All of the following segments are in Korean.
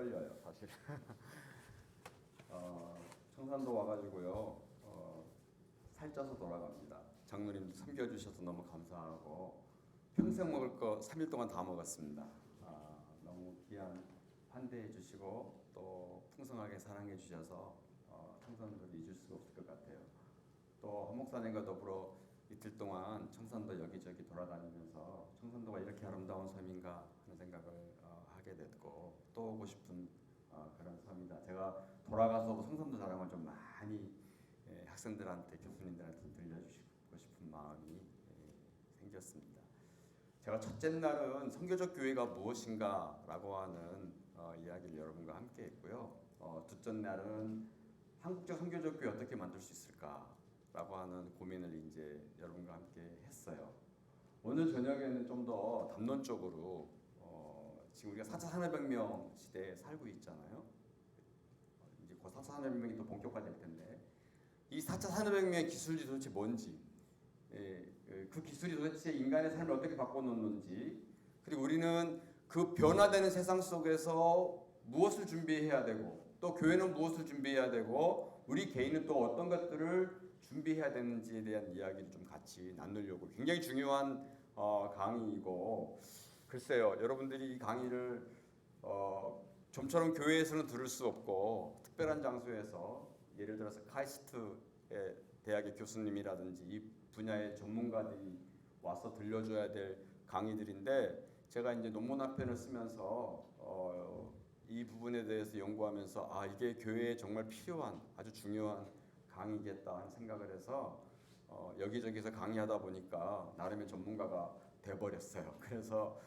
떨려요, 사실. 청산도 와가지고요. 살쪄서 돌아갑니다. 장로님도 섬겨주셔서 너무 감사하고 평생 먹을 거 3일 동안 다 먹었습니다. 너무 귀한 환대해 주시고 또 풍성하게 사랑해 주셔서 청산도를 잊을 수가 없을 것 같아요. 또 한목사님과 더불어 이틀 동안 청산도 여기저기 돌아다니면서 청산도가 이렇게 아름다운 섬인가 하는 생각을 하게 됐고 또 오고 싶은 그런 섬이다. 제가 돌아가서도 청산도 자랑을 좀 많이 학생들한테 교수님들한테 들려주고 싶은 마음이 생겼습니다. 제가 첫째 날은 선교적 교회가 무엇인가 라고 하는 이야기를 여러분과 함께 했고요. 둘째 날은 한국적 선교적 교회 어떻게 만들 수 있을까 라고 하는 고민을 이제 여러분과 함께 했어요. 오늘 저녁에는 좀 더 담론적으로 지금 우리가 4차 산업혁명 시대에 살고 있잖아요. 이제 곧 4차 산업혁명이 또 본격화될 텐데 이 4차 산업혁명의 기술이 도대체 뭔지, 그 기술이 도대체 인간의 삶을 어떻게 바꿔놓는지, 그리고 우리는 그 변화되는 세상 속에서 무엇을 준비해야 되고 또 교회는 무엇을 준비해야 되고 우리 개인은 또 어떤 것들을 준비해야 되는지에 대한 이야기를 좀 같이 나누려고 굉장히 중요한 강의이고 글쎄요 여러분들이 이 강의를 좀처럼 교회에서는 들을 수 없고 특별한 장소에서 예를 들어서 카이스트의 대학의 교수님이라든지 이 분야의 전문가들이 와서 들려줘야 될 강의들인데 제가 이제 논문 한 편을 쓰면서 이 부분에 대해서 연구하면서 이게 교회에 정말 필요한 아주 중요한 강의겠다 하는 생각을 해서 여기저기서 강의하다 보니까 나름의 전문가가 돼버렸어요. 그래서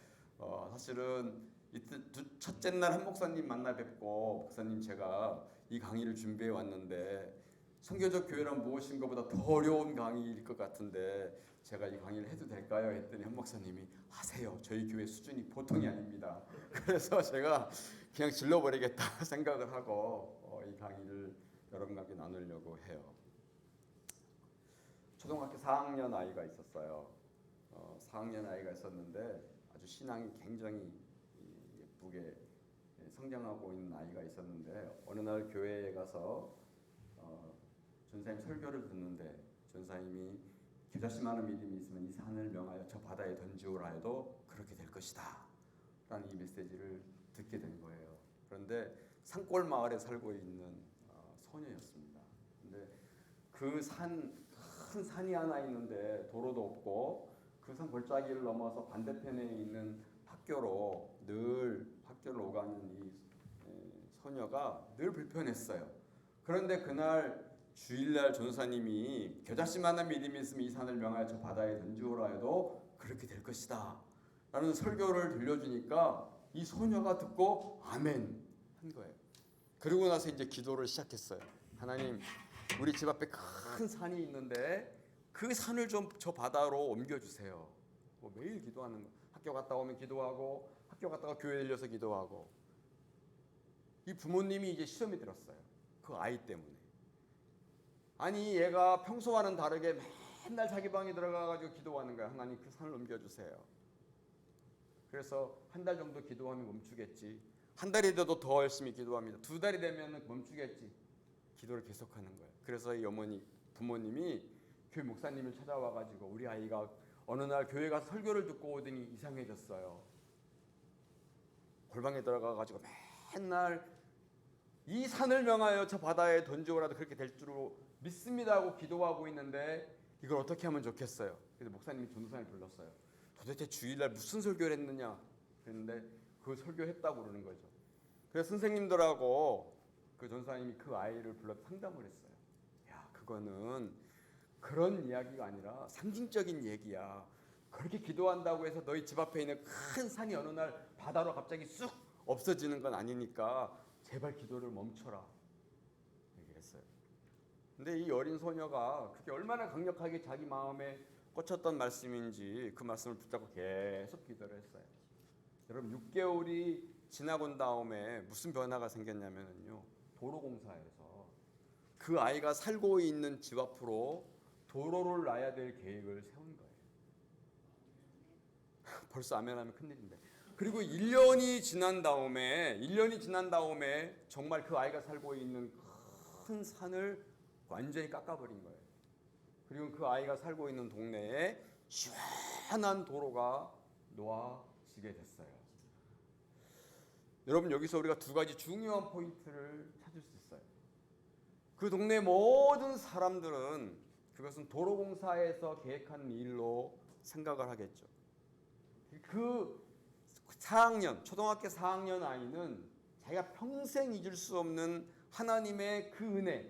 사실은 이때 첫째 날 한 목사님 만나 뵙고 목사님 제가 이 강의를 준비해 왔는데 선교적 교회란 무엇인가보다 더 어려운 강의일 것 같은데 제가 이 강의를 해도 될까요? 했더니 한 목사님이 하세요. 저희 교회 수준이 보통이 아닙니다. 그래서 제가 그냥 질러버리겠다 생각을 하고 이 강의를 여러분과 함께 나누려고 해요. 초등학교 4학년 아이가 있었어요. 4학년 아이가 있었는데 아주 신앙이 굉장히 예쁘게 성장하고 있는 아이가 있었는데 어느 날 교회에 가서 전사님 설교를 듣는데 전사님이 겨자씨만한 믿음이 있으면 이 산을 명하여 저 바다에 던지오라 해도 그렇게 될 것이다 라는 이 메시지를 듣게 된 거예요. 그런데 산골 마을에 살고 있는 소녀였습니다. 근데 그 큰 산이 하나 있는데 도로도 없고 그 산 골짜기를 넘어서 반대편에 있는 학교로 늘 학교를 오가는 이 소녀가 늘 불편했어요. 그런데 그날 주일날 전사님이 겨자씨만한 믿음이 있으면 이 산을 명하여 저 바다에 던지오라 해도 그렇게 될 것이다 라는 설교를 들려주니까 이 소녀가 듣고 아멘 한 거예요. 그러고 나서 이제 기도를 시작했어요. 하나님, 우리 집 앞에 큰 산이 있는데 그 산을 좀 저 바다로 옮겨주세요. 매일 기도하는 거. 학교 갔다 오면 기도하고 학교 갔다가 교회 들려서 기도하고. 이 부모님이 이제 시험이 들었어요. 그 아이 때문에. 아니 얘가 평소와는 다르게 맨날 자기 방에 들어가가지고 기도하는 거야. 하나님 그 산을 옮겨주세요. 그래서 한 달 정도 기도하면 멈추겠지. 한 달이 돼도 더 열심히 기도합니다. 2달이 되면 멈추겠지. 기도를 계속하는 거예요. 그래서 이 부모님이 교회 목사님을 찾아와가지고 우리 아이가 어느 날 교회 가서 설교를 듣고 오더니 이상해졌어요. 골방에 들어가가지고 맨날 이 산을 명하여 저 바다에 던지오라도 그렇게 될 줄로 믿습니다 하고 기도하고 있는데 이걸 어떻게 하면 좋겠어요. 그래서 목사님이 전도사를 불렀어요. 도대체 주일날 무슨 설교를 했느냐 그랬는데 그 설교했다고 그러는 거죠. 그래서 선생님들하고 그 전사님이 그 아이를 불러 상담을 했어요. 야, 그거는 그런 이야기가 아니라 상징적인 얘기야. 그렇게 기도한다고 해서 너희 집 앞에 있는 큰 산이 어느 날 바다로 갑자기 쑥 없어지는 건 아니니까 제발 기도를 멈춰라 얘기했어요. 근데 이 어린 소녀가 그게 얼마나 강력하게 자기 마음에 꽂혔던 말씀인지 그 말씀을 붙잡고 계속 기도를 했어요. 여러분 6개월이 지나고 다음에 무슨 변화가 생겼냐면요. 도로공사에서 그 아이가 살고 있는 집 앞으로 도로를 놔야 될 계획을 세운 거예요. 벌써 아멘하면 큰일인데 그리고 1년이 지난 다음에 정말 그 아이가 살고 있는 큰 산을 완전히 깎아버린 거예요. 그리고 그 아이가 살고 있는 동네에 시원한 도로가 놓아지게 됐어요. 여러분, 여기서 우리가 두 가지 중요한 포인트를 찾을 수 있어요. 그 동네 모든 사람들은 그것은 도로공사에서 계획한 일로 생각을 하겠죠. 그 4학년, 초등학교 4학년 아이는 자기가 평생 잊을 수 없는 하나님의 그 은혜,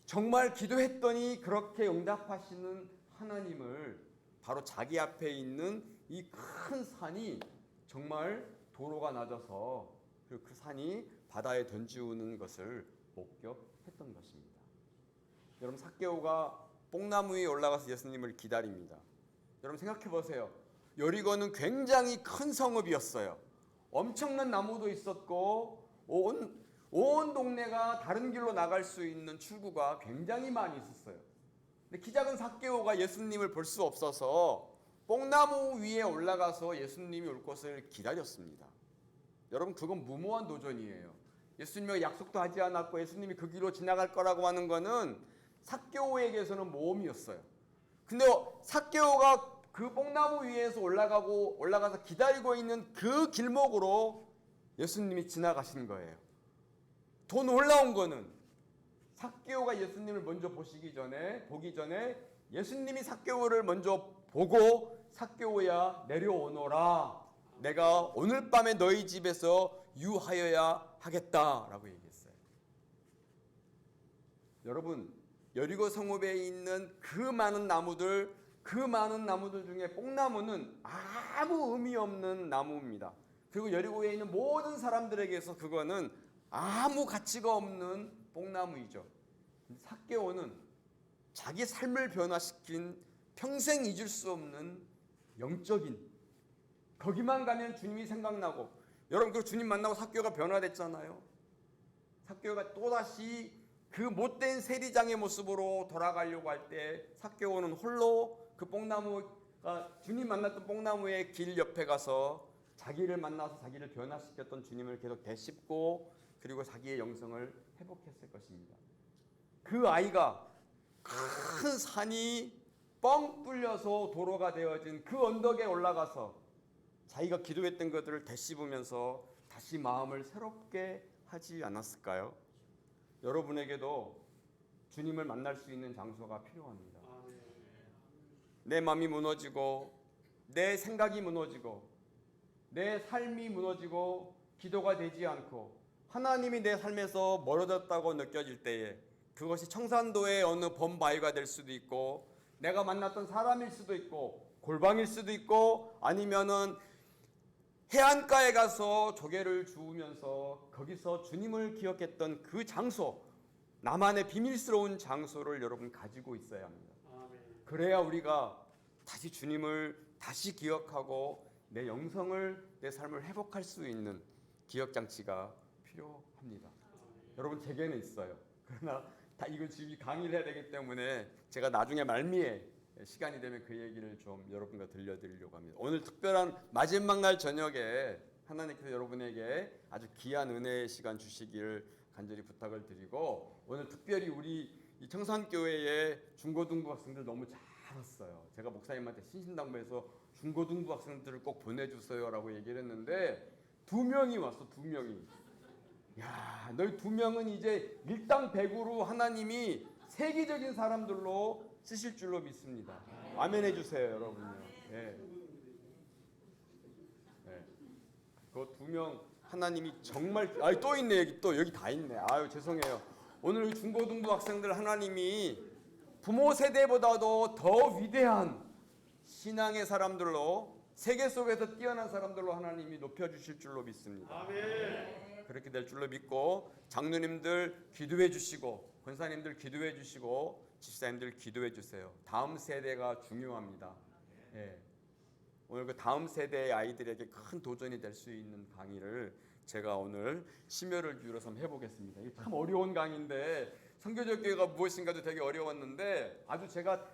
정말 기도했더니 그렇게 응답하시는 하나님을 바로 자기 앞에 있는 이 큰 산이 정말 도로가 낮아서 그 산이 바다에 던지우는 것을 목격했던 것입니다. 여러분, 삭개오가 뽕나무 위에 올라가서 예수님을 기다립니다. 여러분 생각해 보세요. 여리고는 굉장히 큰 성읍이었어요. 엄청난 나무도 있었고 온 동네가 다른 길로 나갈 수 있는 출구가 굉장히 많이 있었어요. 근데 키 작은 삭개오가 예수님을 볼 수 없어서 뽕나무 위에 올라가서 예수님이 올 것을 기다렸습니다. 여러분, 그건 무모한 도전이에요. 예수님과 약속도 하지 않았고 예수님이 그 길로 지나갈 거라고 하는 거는 삭개오에게서는 모험이었어요. 근데 삭개오가 그 뽕나무 위에서 올라가서 기다리고 있는 그 길목으로 예수님이 지나가시는 거예요. 더 놀라운 거는 삭개오가 예수님을 먼저 보기 전에 예수님이 삭개오를 먼저 보고 삭개오야 내려오너라. 내가 오늘 밤에 너희 집에서 유하여야 하겠다라고 얘기했어요. 여러분, 여리고 성읍에 있는 그 많은 나무들 중에 뽕나무는 아무 의미 없는 나무입니다. 그리고 여리고에 있는 모든 사람들에게서 그거는 아무 가치가 없는 뽕나무이죠. 삭개오는 자기 삶을 변화시킨 평생 잊을 수 없는 영적인, 거기만 가면 주님이 생각나고, 여러분 그 주님 만나고 삭개오가 변화됐잖아요. 삭개오가 또다시 그 못된 세리장의 모습으로 돌아가려고 할 때 삭개오는 홀로 그 뽕나무가 주님 만났던 뽕나무의 길 옆에 가서 자기를 만나서 자기를 변화시켰던 주님을 계속 되씹고 그리고 자기의 영성을 회복했을 것입니다. 그 아이가 큰 산이 뻥 뚫려서 도로가 되어진 그 언덕에 올라가서 자기가 기도했던 것들을 되씹으면서 다시 마음을 새롭게 하지 않았을까요? 여러분에게도 주님을 만날 수 있는 장소가 필요합니다. 내 마음이 무너지고 내 생각이 무너지고 내 삶이 무너지고 기도가 되지 않고 하나님이 내 삶에서 멀어졌다고 느껴질 때에 그것이 청산도의 어느 범바위가 될 수도 있고 내가 만났던 사람일 수도 있고 골방일 수도 있고 아니면은 해안가에 가서 조개를 주우면서 거기서 주님을 기억했던 그 장소, 나만의 비밀스러운 장소를 여러분 가지고 있어야 합니다. 그래야 우리가 다시 주님을 다시 기억하고 내 영성을, 내 삶을 회복할 수 있는 기억장치가 필요합니다. 여러분 제게는 있어요. 그러나 이거 지금 강의를 해야 되기 때문에 제가 나중에 말미에 시간이 되면 그 얘기를 좀 여러분과 들려드리려고 합니다. 오늘 특별한 마지막 날 저녁에 하나님께서 여러분에게 아주 귀한 은혜의 시간 주시기를 간절히 부탁을 드리고, 오늘 특별히 우리 이 청산교회의 중고등부 학생들 너무 잘 왔어요. 제가 목사님한테 신신당부해서 중고등부 학생들을 꼭 보내주세요라고 얘기를 했는데 2명이 왔어. 2명이. 야, 너희 2명은 이제 일당백으로 하나님이 세계적인 사람들로 쓰실 줄로 믿습니다. 아멘 해주세요, 여러분요. 네. 네. 그 2명 하나님이 정말 또 있네. 여기 다 있네. 아유 죄송해요. 오늘 중고등부 학생들 하나님이 부모 세대보다도 더 위대한 신앙의 사람들로, 세계 속에서 뛰어난 사람들로 하나님이 높여주실 줄로 믿습니다. 아멘. 그렇게 될 줄로 믿고 장로님들 기도해 주시고 권사님들 기도해 주시고 집사님들 기도해 주세요. 다음 세대가 중요합니다. 예. 오늘 그 다음 세대의 아이들에게 큰 도전이 될 수 있는 강의를 제가 오늘 심혈을 기울여서 한번 해보겠습니다. 이게 참 어려운 강의인데 선교적 교회가 무엇인가도 되게 어려웠는데 아주 제가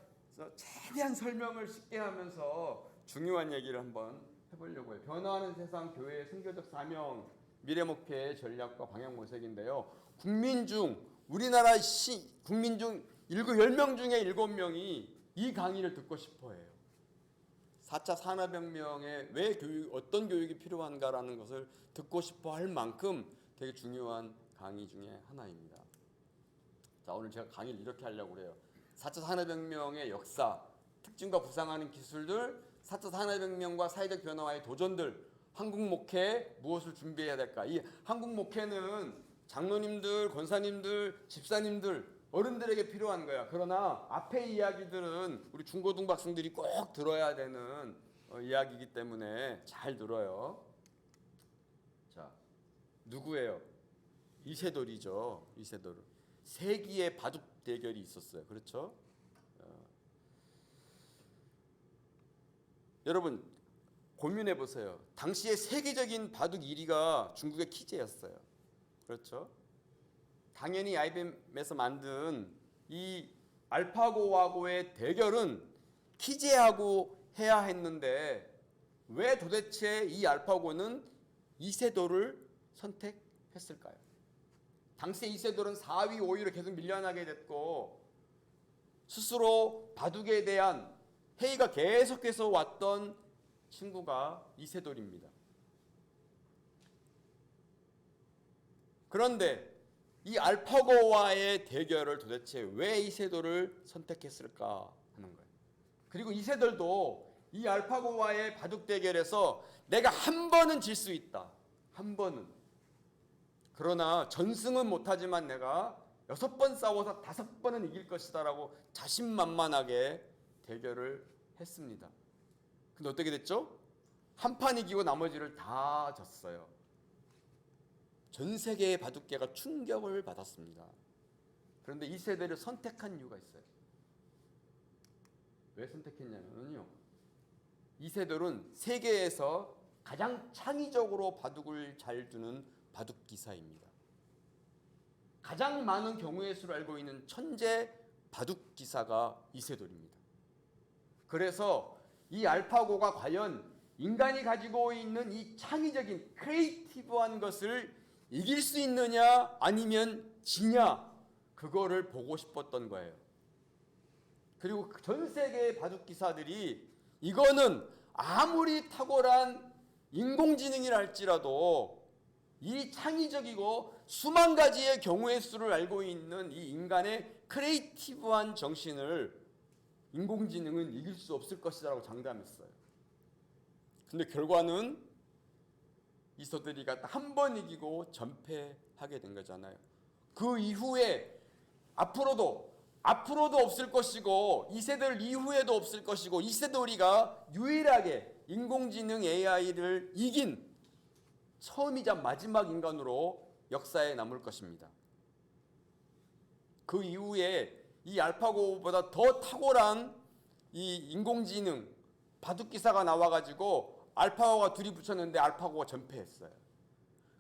최대한 설명을 쉽게 하면서 중요한 얘기를 한번 해보려고 해요. 변화하는 세상 교회의 선교적 사명, 미래 목표의 전략과 방향 모색인데요. 우리나라 국민 중 10명 중에 7명이 이 강의를 듣고 싶어 해요. 4차 산업혁명에 왜 어떤 교육이 필요한가라는 것을 듣고 싶어 할 만큼 되게 중요한 강의 중에 하나입니다. 자, 오늘 제가 강의를 이렇게 하려고 그래요. 4차 산업혁명의 역사, 특징과 부상하는 기술들, 4차 산업혁명과 사회적 변화와의 도전들, 한국 목회에 무엇을 준비해야 될까? 이 한국 목회는 장로님들, 권사님들, 집사님들, 어른들에게 필요한 거야. 그러나 앞에 이야기들은 우리 중고등부 학생들이 꼭 들어야 되는 이야기이기 때문에 잘 들어요. 자, 누구예요? 이세돌이죠. 이세돌. 세기의 바둑 대결이 있었어요. 그렇죠? 여러분 고민해 보세요. 당시에 세계적인 바둑 1위가 중국의 키제였어요. 그렇죠? 당연히 IBM에서 만든 이 알파고하고의 대결은 키제하고 해야 했는데 왜 도대체 이 알파고는 이세돌을 선택했을까요? 당시 이세돌은 4위, 5위로 계속 밀려나게 됐고 스스로 바둑에 대한 회의가 계속해서 왔던 친구가 이세돌입니다. 그런데 이 알파고와의 대결을 도대체 왜 이세돌을 선택했을까 하는 거예요. 그리고 이세돌도 이 알파고와의 바둑 대결에서 내가 한 번은 질 수 있다. 한 번은. 그러나 전승은 못하지만 내가 6번 싸워서 5번은 이길 것이다라고 자신만만하게 대결을 했습니다. 근데 어떻게 됐죠? 한 판 이기고 나머지를 다 졌어요. 전 세계의 바둑계가 충격을 받았습니다. 그런데 이세돌을 선택한 이유가 있어요. 왜 선택했냐면요. 이세돌은 세계에서 가장 창의적으로 바둑을 잘 두는 바둑 기사입니다. 가장 많은 경우의 수를 알고 있는 천재 바둑 기사가 이세돌입니다. 그래서 이 알파고가 과연 인간이 가지고 있는 이 창의적인 크리에이티브한 것을 이길 수 있느냐 아니면 지냐 그거를 보고 싶었던 거예요. 그리고 전 세계의 바둑 기사들이 이거는 아무리 탁월한 인공지능이라 할지라도 이 창의적이고 수만 가지의 경우의 수를 알고 있는 이 인간의 크리에이티브한 정신을 인공지능은 이길 수 없을 것이라고 장담했어요. 근데 결과는 이세돌이가 한 번 이기고 전패하게 된 거잖아요. 그 이후에 앞으로도 없을 것이고 이세돌 이후에도 없을 것이고 이세돌이가 유일하게 인공지능 AI를 이긴 처음이자 마지막 인간으로 역사에 남을 것입니다. 그 이후에 이 알파고보다 더 탁월한 이 인공지능 바둑기사가 나와가지고 알파고가 둘이 붙였는데 알파고가 전패했어요.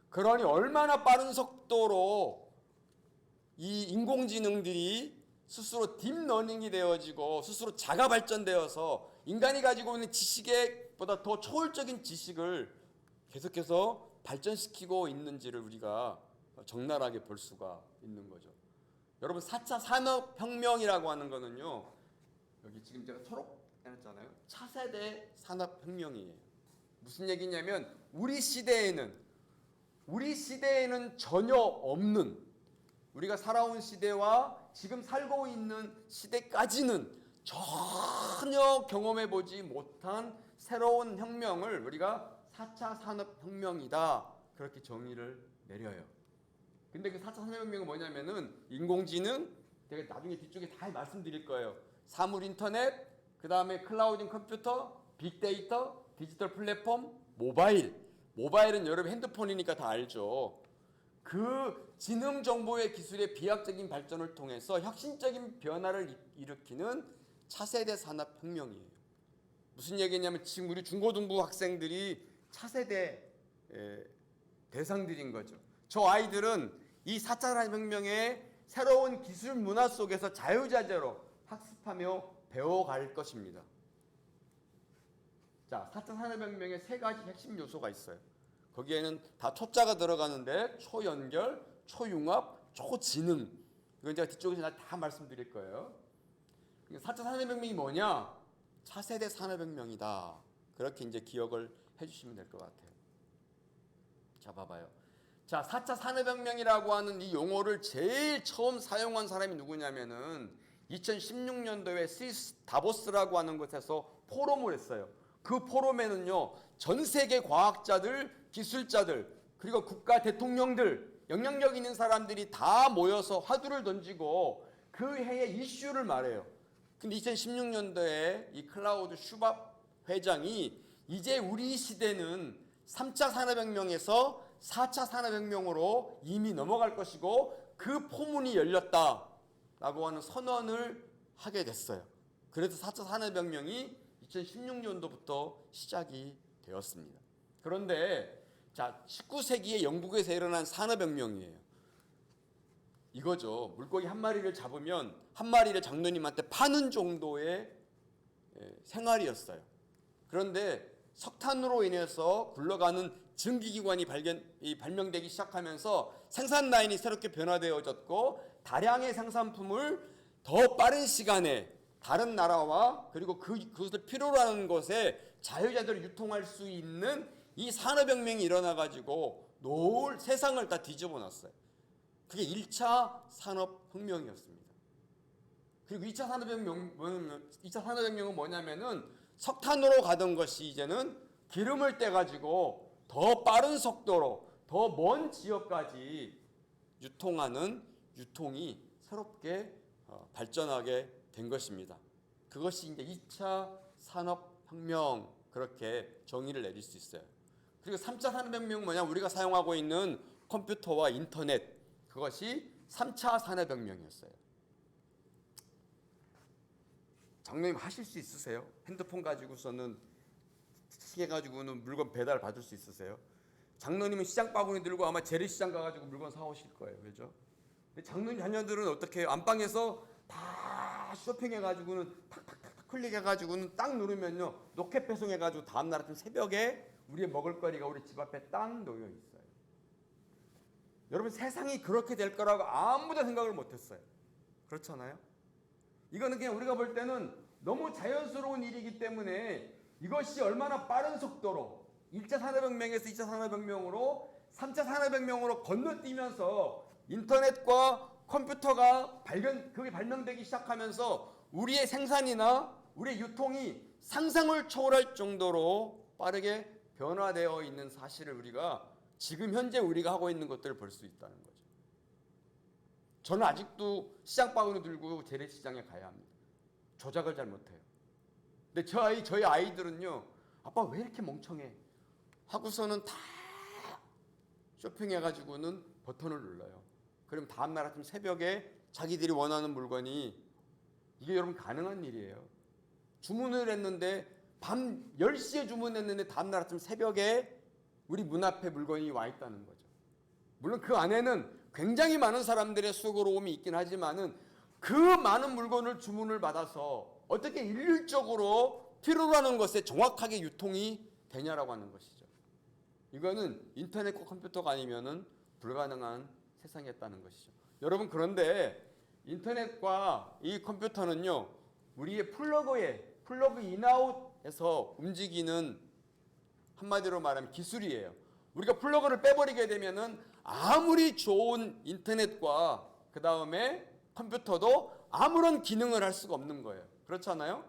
그러니 얼마나 빠른 속도로 이 인공지능들이 스스로 딥러닝이 되어지고 스스로 자가 발전되어서 인간이 가지고 있는 지식보다 더 초월적인 지식을 계속해서 발전시키고 있는지를 우리가 적나라하게 볼 수가 있는 거죠. 여러분 4차 산업혁명이라고 하는 거는요. 여기 지금 제가 초록 해놨잖아요. 차세대 산업혁명이에요. 무슨 얘기냐면 우리 시대에는 전혀 없는 우리가 살아온 시대와 지금 살고 있는 시대까지는 전혀 경험해보지 못한 새로운 혁명을 우리가 4차 산업혁명이다 그렇게 정의를 내려요. 근데 그 4차 산업혁명은 뭐냐면은 인공지능, 제가 나중에 뒤쪽에 다 말씀드릴 거예요. 사물 인터넷, 그 다음에 클라우딩 컴퓨터, 빅데이터, 디지털 플랫폼, 모바일은 여러분 핸드폰이니까 다 알죠. 그 지능 정보의 기술의 비약적인 발전을 통해서 혁신적인 변화를 일으키는 차세대 산업혁명이에요. 무슨 얘기냐면 지금 우리 중고등부 학생들이 차세대 대상들인 거죠. 저 아이들은 이 4차 산업혁명의 새로운 기술 문화 속에서 자유자재로 학습하며 배워갈 것입니다. 자, 4차 산업혁명에 세 가지 핵심 요소가 있어요. 거기에는 다 초자가 들어가는데 초연결, 초융합, 초지능. 이건 제가 뒤쪽에서 다 말씀드릴 거예요. 4차 산업혁명이 뭐냐? 차세대 산업혁명이다. 그렇게 이제 기억을 해주시면 될 것 같아요. 자, 봐봐요. 자, 4차 산업혁명이라고 하는 이 용어를 제일 처음 사용한 사람이 누구냐면은 2016년도에 스위스 다보스라고 하는 곳에서 포럼을 했어요. 그 포럼에는요, 전 세계 과학자들, 기술자들, 그리고 국가 대통령들, 영향력 있는 사람들이 다 모여서 화두를 던지고 그 해의 이슈를 말해요. 근데 2016년도에 이 클라우드 슈밥 회장이 이제 우리 시대는 3차 산업혁명에서 4차 산업혁명으로 이미 넘어갈 것이고 그 포문이 열렸다라고 하는 선언을 하게 됐어요. 그래서 4차 산업혁명이 2016년도부터 시작이 되었습니다. 그런데 자, 19세기에 영국에서 일어난 산업혁명이에요. 이거죠. 물고기 한 마리를 잡으면 한 마리를 장로님한테 파는 정도의 생활이었어요. 그런데 석탄으로 인해서 굴러가는 증기기관이 발명되기 시작하면서 생산 라인이 새롭게 변화되어졌고 다량의 생산품을 더 빠른 시간에 다른 나라와 그리고 그것을 필요로 하는 곳에 자유자재로 유통할 수 있는 이 산업혁명이 일어나가지고 세상을 다 뒤집어 놨어요. 그게 1차 산업혁명이었습니다. 그리고 2차 산업혁명은 뭐냐면은 석탄으로 가던 것이 이제는 기름을 떼가지고 더 빠른 속도로 더 먼 지역까지 유통하는 유통이 새롭게 발전하게 된 것입니다. 그것이 이제 2차 산업혁명 그렇게 정의를 내릴 수 있어요. 그리고 3차 산업혁명은 뭐냐? 우리가 사용하고 있는 컴퓨터와 인터넷 그것이 3차 산업혁명이었어요. 장로님 하실 수 있으세요? 핸드폰 가지고서는 시계 가지고는 물건 배달 받을 수 있으세요? 장로님은 시장 바구니 들고 아마 재래시장 가가지고 물건 사오실 거예요. 그죠? 근데 장로님 자녀들은 어떻게 해요? 안방에서 다 쇼핑해가지고는 탁탁탁 클릭해가지고는 딱 누르면요 로켓 배송해가지고 다음날 아침 새벽에 우리의 먹을거리가 우리 집 앞에 딱 놓여 있어요. 여러분 세상이 그렇게 될 거라고 아무도 생각을 못했어요. 그렇잖아요? 이거는 그냥 우리가 볼 때는 너무 자연스러운 일이기 때문에 이것이 얼마나 빠른 속도로 1차 산업혁명에서 2차 산업혁명으로 3차 산업혁명으로 건너뛰면서 인터넷과 컴퓨터가 그게 발명되기 시작하면서 우리의 생산이나 우리의 유통이 상상을 초월할 정도로 빠르게 변화되어 있는 사실을 우리가 지금 현재 우리가 하고 있는 것들을 볼 수 있다는 거죠. 저는 아직도 시장 바구니 들고 재래시장에 가야 합니다. 조작을 잘 못해요. 근데 저희 아이들은요, 아빠 왜 이렇게 멍청해? 하고서는 다 쇼핑해가지고는 버튼을 눌러요. 그럼 다음날 아침 새벽에 자기들이 원하는 물건이 이게 여러분 가능한 일이에요. 주문을 했는데 밤 10시에 주문했는데 다음날 아침 새벽에 우리 문 앞에 물건이 와 있다는 거죠. 물론 그 안에는 굉장히 많은 사람들의 수고로움이 있긴 하지만은 그 많은 물건을 주문을 받아서 어떻게 일률적으로 필요로 하는 것에 정확하게 유통이 되냐라고 하는 것이죠. 이거는 인터넷과 컴퓨터가 아니면은 불가능한 세상이었다는 것이죠. 여러분 그런데 인터넷과 이 컴퓨터는요 우리의 플러그 인아웃에서 움직이는 한마디로 말하면 기술이에요. 우리가 플러그를 빼버리게 되면은 아무리 좋은 인터넷과 그 다음에 컴퓨터도 아무런 기능을 할 수가 없는 거예요. 그렇잖아요?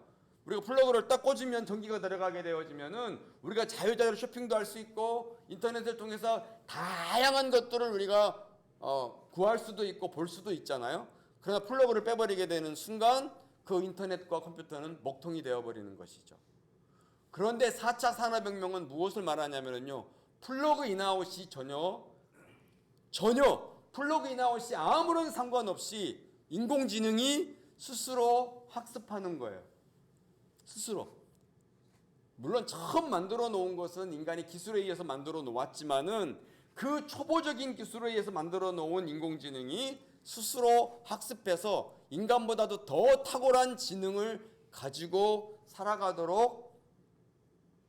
우리가 플러그를 딱 꽂으면 전기가 들어가게 되어지면은 우리가 자유자재로 쇼핑도 할 수 있고 인터넷을 통해서 다양한 것들을 우리가 구할 수도 있고 볼 수도 있잖아요. 그러나 플러그를 빼버리게 되는 순간 그 인터넷과 컴퓨터는 먹통이 되어버리는 것이죠. 그런데 4차 산업혁명은 무엇을 말하냐면요. 플러그 인아웃이 전혀 플러그 인아웃이 아무런 상관없이 인공지능이 스스로 학습하는 거예요. 스스로. 물론 처음 만들어 놓은 것은 인간이 기술에 의해서 만들어 놓았지만은 그 초보적인 기술에 의해서 만들어 놓은 인공지능이 스스로 학습해서 인간보다도 더 탁월한 지능을 가지고 살아가도록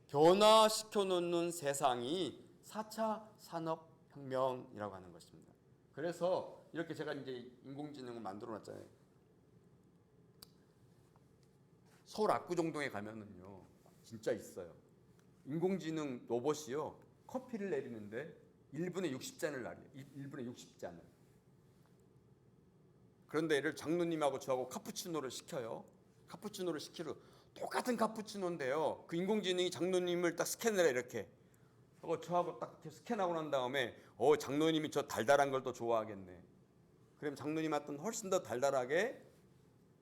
변화시켜 놓는 세상이 4차 산업혁명이라고 하는 것입니다. 그래서 이렇게 제가 이제 인공지능을 만들어 놨잖아요. 서울 압구정동에 가면은요, 진짜 있어요. 인공지능 로봇이요, 커피를 내리는데 1분에 60잔을 내려요. 1분에 60잔을. 그런데 얘를 장로님하고 저하고 카푸치노를 시켜요. 카푸치노를 시키러 똑같은 카푸치노인데요. 그 인공지능이 장로님을 딱 스캔을 해 이렇게. 저하고 딱 이렇게 스캔하고 난 다음에 장로님이 저 달달한 걸 더 좋아하겠네. 그럼 장로님한테는 훨씬 더 달달하게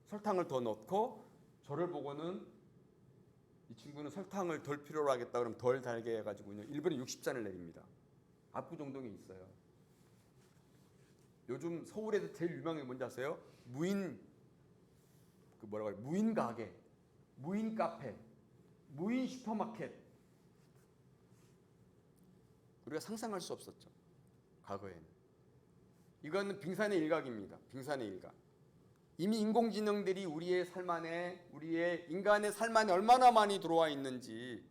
설탕을 더 넣고 저를 보고는 이 친구는 설탕을 덜 필요로 하겠다 그러면 덜 달게 해가지고 1분에 60잔을 내립니다. 압구정동에 있어요. 요즘 서울에서 제일 유명한 게 뭔지 아세요? 무인 가게, 무인 카페, 무인 슈퍼마켓. 우리가 상상할 수 없었죠. 과거에는. 이거는 빙산의 일각입니다. 빙산의 일각. 이미 인공지능들이 우리의 삶 안에, 우리의 인간의 삶 안에 얼마나 많이 들어와 있는지.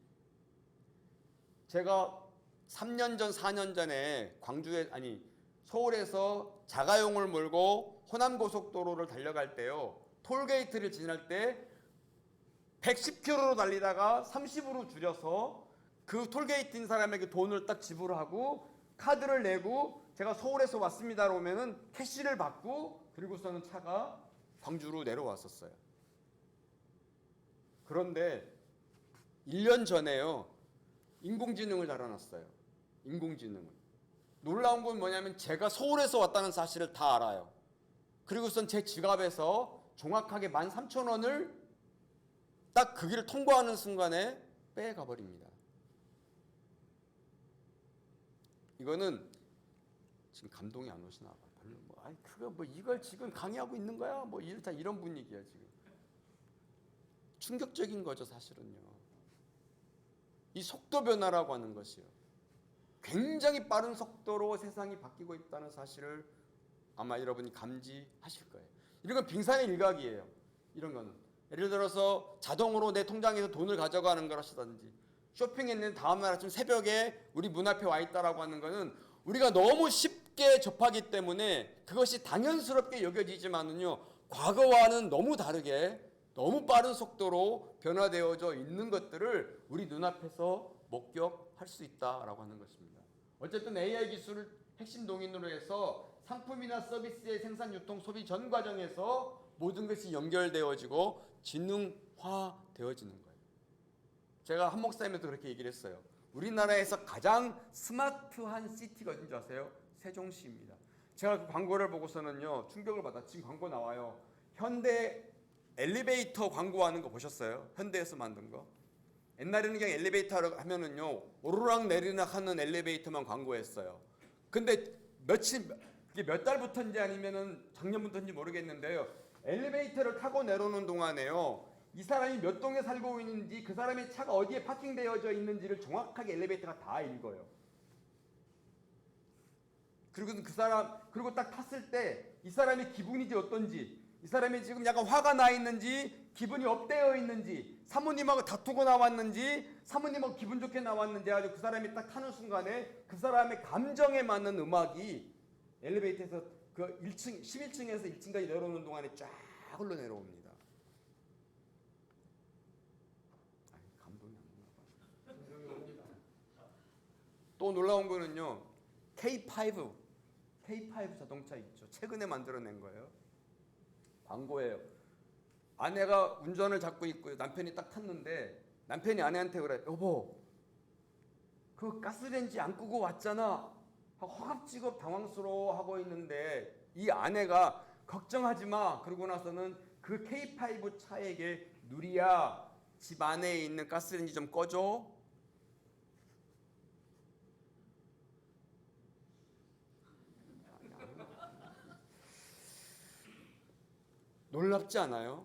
제가 3년 전, 4년 전에 서울에서 자가용을 몰고 호남고속도로를 달려갈 때요, 톨게이트를 지날 때 110km로 달리다가 30으로 줄여서 그 톨게이트인 사람에게 돈을 딱 지불하고 카드를 내고 제가 서울에서 왔습니다로 오면은 캐시를 받고 그리고서는 차가 광주로 내려왔었어요. 그런데 1년 전에요, 인공지능을 달아놨어요. 인공지능을. 놀라운 건 뭐냐면 제가 서울에서 왔다는 사실을 다 알아요. 그리고선 제 지갑에서 정확하게 13,000원을 딱 그 길을 통과하는 순간에 빼가버립니다. 이거는 지금 감동이 안 오시나 봐. 별로 이걸 지금 강의하고 있는 거야? 이런 분위기야 지금. 충격적인 거죠 사실은요. 이 속도 변화라고 하는 것이요, 굉장히 빠른 속도로 세상이 바뀌고 있다는 사실을 아마 여러분이 감지하실 거예요. 이런 건 빙산의 일각이에요. 이런 거는 예를 들어서 자동으로 내 통장에서 돈을 가져가는 것이라든지, 쇼핑했는데 다음날 아침 새벽에 우리 문 앞에 와 있다라고 하는 거는 우리가 너무 쉽게 접하기 때문에 그것이 당연스럽게 여겨지지만은요, 과거와는 너무 다르게 너무 빠른 속도로 변화되어져 있는 것들을 우리 눈앞에서 목격할 수 있다라고 하는 것입니다. 어쨌든 AI 기술을 핵심 동인으로 해서 상품이나 서비스의 생산, 유통, 소비 전 과정에서 모든 것이 연결되어지고 지능화되어지는 거예요. 제가 한 목사님한테 그렇게 얘기를 했어요. 우리나라에서 가장 스마트한 시티가 어딘지 아세요? 세종시입니다. 제가 그 광고를 보고서는요, 충격을 받아. 지금 광고 나와요. 현대 엘리베이터 광고하는 거 보셨어요? 현대에서 만든 거. 옛날에는 그냥 엘리베이터 하면은요, 오르락 내리락 하는 엘리베이터만 광고했어요. 근데 몇 달부터인지 아니면은 작년부터인지 모르겠는데요, 엘리베이터를 타고 내려오는 동안에요, 이 사람이 몇 동에 살고 있는지, 그 사람의 차가 어디에 파킹되어져 있는지를 정확하게 엘리베이터가 다 읽어요. 그리고 딱 탔을 때 이 사람의 기분이 어떤지, 이 사람이 지금 약간 화가 나 있는지, 기분이 업되어 있는지, 사모님하고 다투고 나왔는지, 사모님하고 기분 좋게 나왔는지 아주 그 사람이 딱 타는 순간에 그 사람의 감정에 맞는 음악이 엘리베이터에서 그 1층, 11층에서 1층까지 내려오는 동안에 쫙 흘러 내려옵니다. 감동이 안 나나 봐. 또 놀라운 거는요, K5 자동차 있죠. 최근에 만들어낸 거예요. 광고예요. 아내가 운전을 잡고 있고요, 남편이 딱 탔는데 남편이 아내한테 그래, 여보, 그 가스레인지 안 끄고 왔잖아 하고 허겁지겁 당황스러워하고 있는데, 이 아내가 걱정하지 마 그러고 나서는 그 K5 차에게, 누리야, 집 안에 있는 가스레인지 좀 꺼줘. 놀랍지 않아요?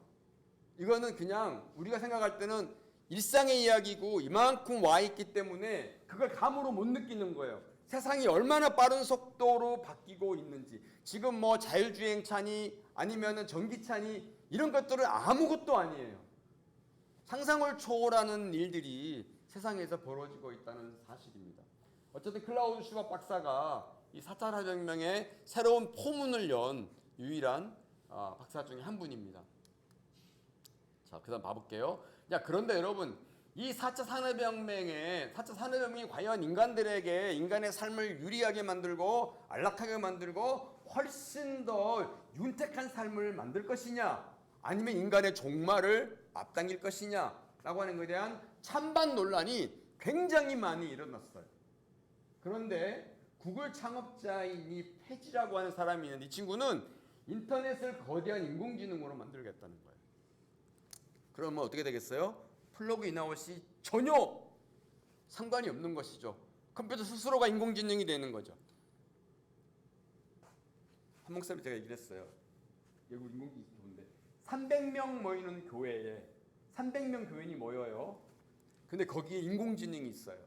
이거는 그냥 우리가 생각할 때는 일상의 이야기고 이만큼 와 있기 때문에 그걸 감으로 못 느끼는 거예요. 세상이 얼마나 빠른 속도로 바뀌고 있는지. 지금 뭐 자율주행차니 아니면은 전기차니 이런 것들은 아무것도 아니에요. 상상을 초월하는 일들이 세상에서 벌어지고 있다는 사실입니다. 어쨌든 클라우드 슈밥 박사가 이 4차 산업혁명의 새로운 포문을 연 유일한 박사 중에 한 분입니다. 자, 그다음 봐볼게요. 자, 그런데 여러분, 이 4차 산업혁명이 과연 인간들에게 인간의 삶을 유리하게 만들고 안락하게 만들고 훨씬 더 윤택한 삶을 만들 것이냐, 아니면 인간의 종말을 앞당길 것이냐라고 하는 것에 대한 찬반 논란이 굉장히 많이 일어났어요. 그런데 구글 창업자인 이 페지라고 하는 사람이 있는데, 이 친구는 인터넷을 거대한 인공지능으로 만들겠다는 거예요. 그러면 어떻게 되겠어요? 플러그 인아웃이 전혀 상관이 없는 것이죠. 컴퓨터 스스로가 인공지능이 되는 거죠. 한 목사님이 제가 얘기를 했어요. 여기 인공지능 좋은데 300명 모이는 교회에 300명 교인이 모여요. 근데 거기에 인공지능이 있어요.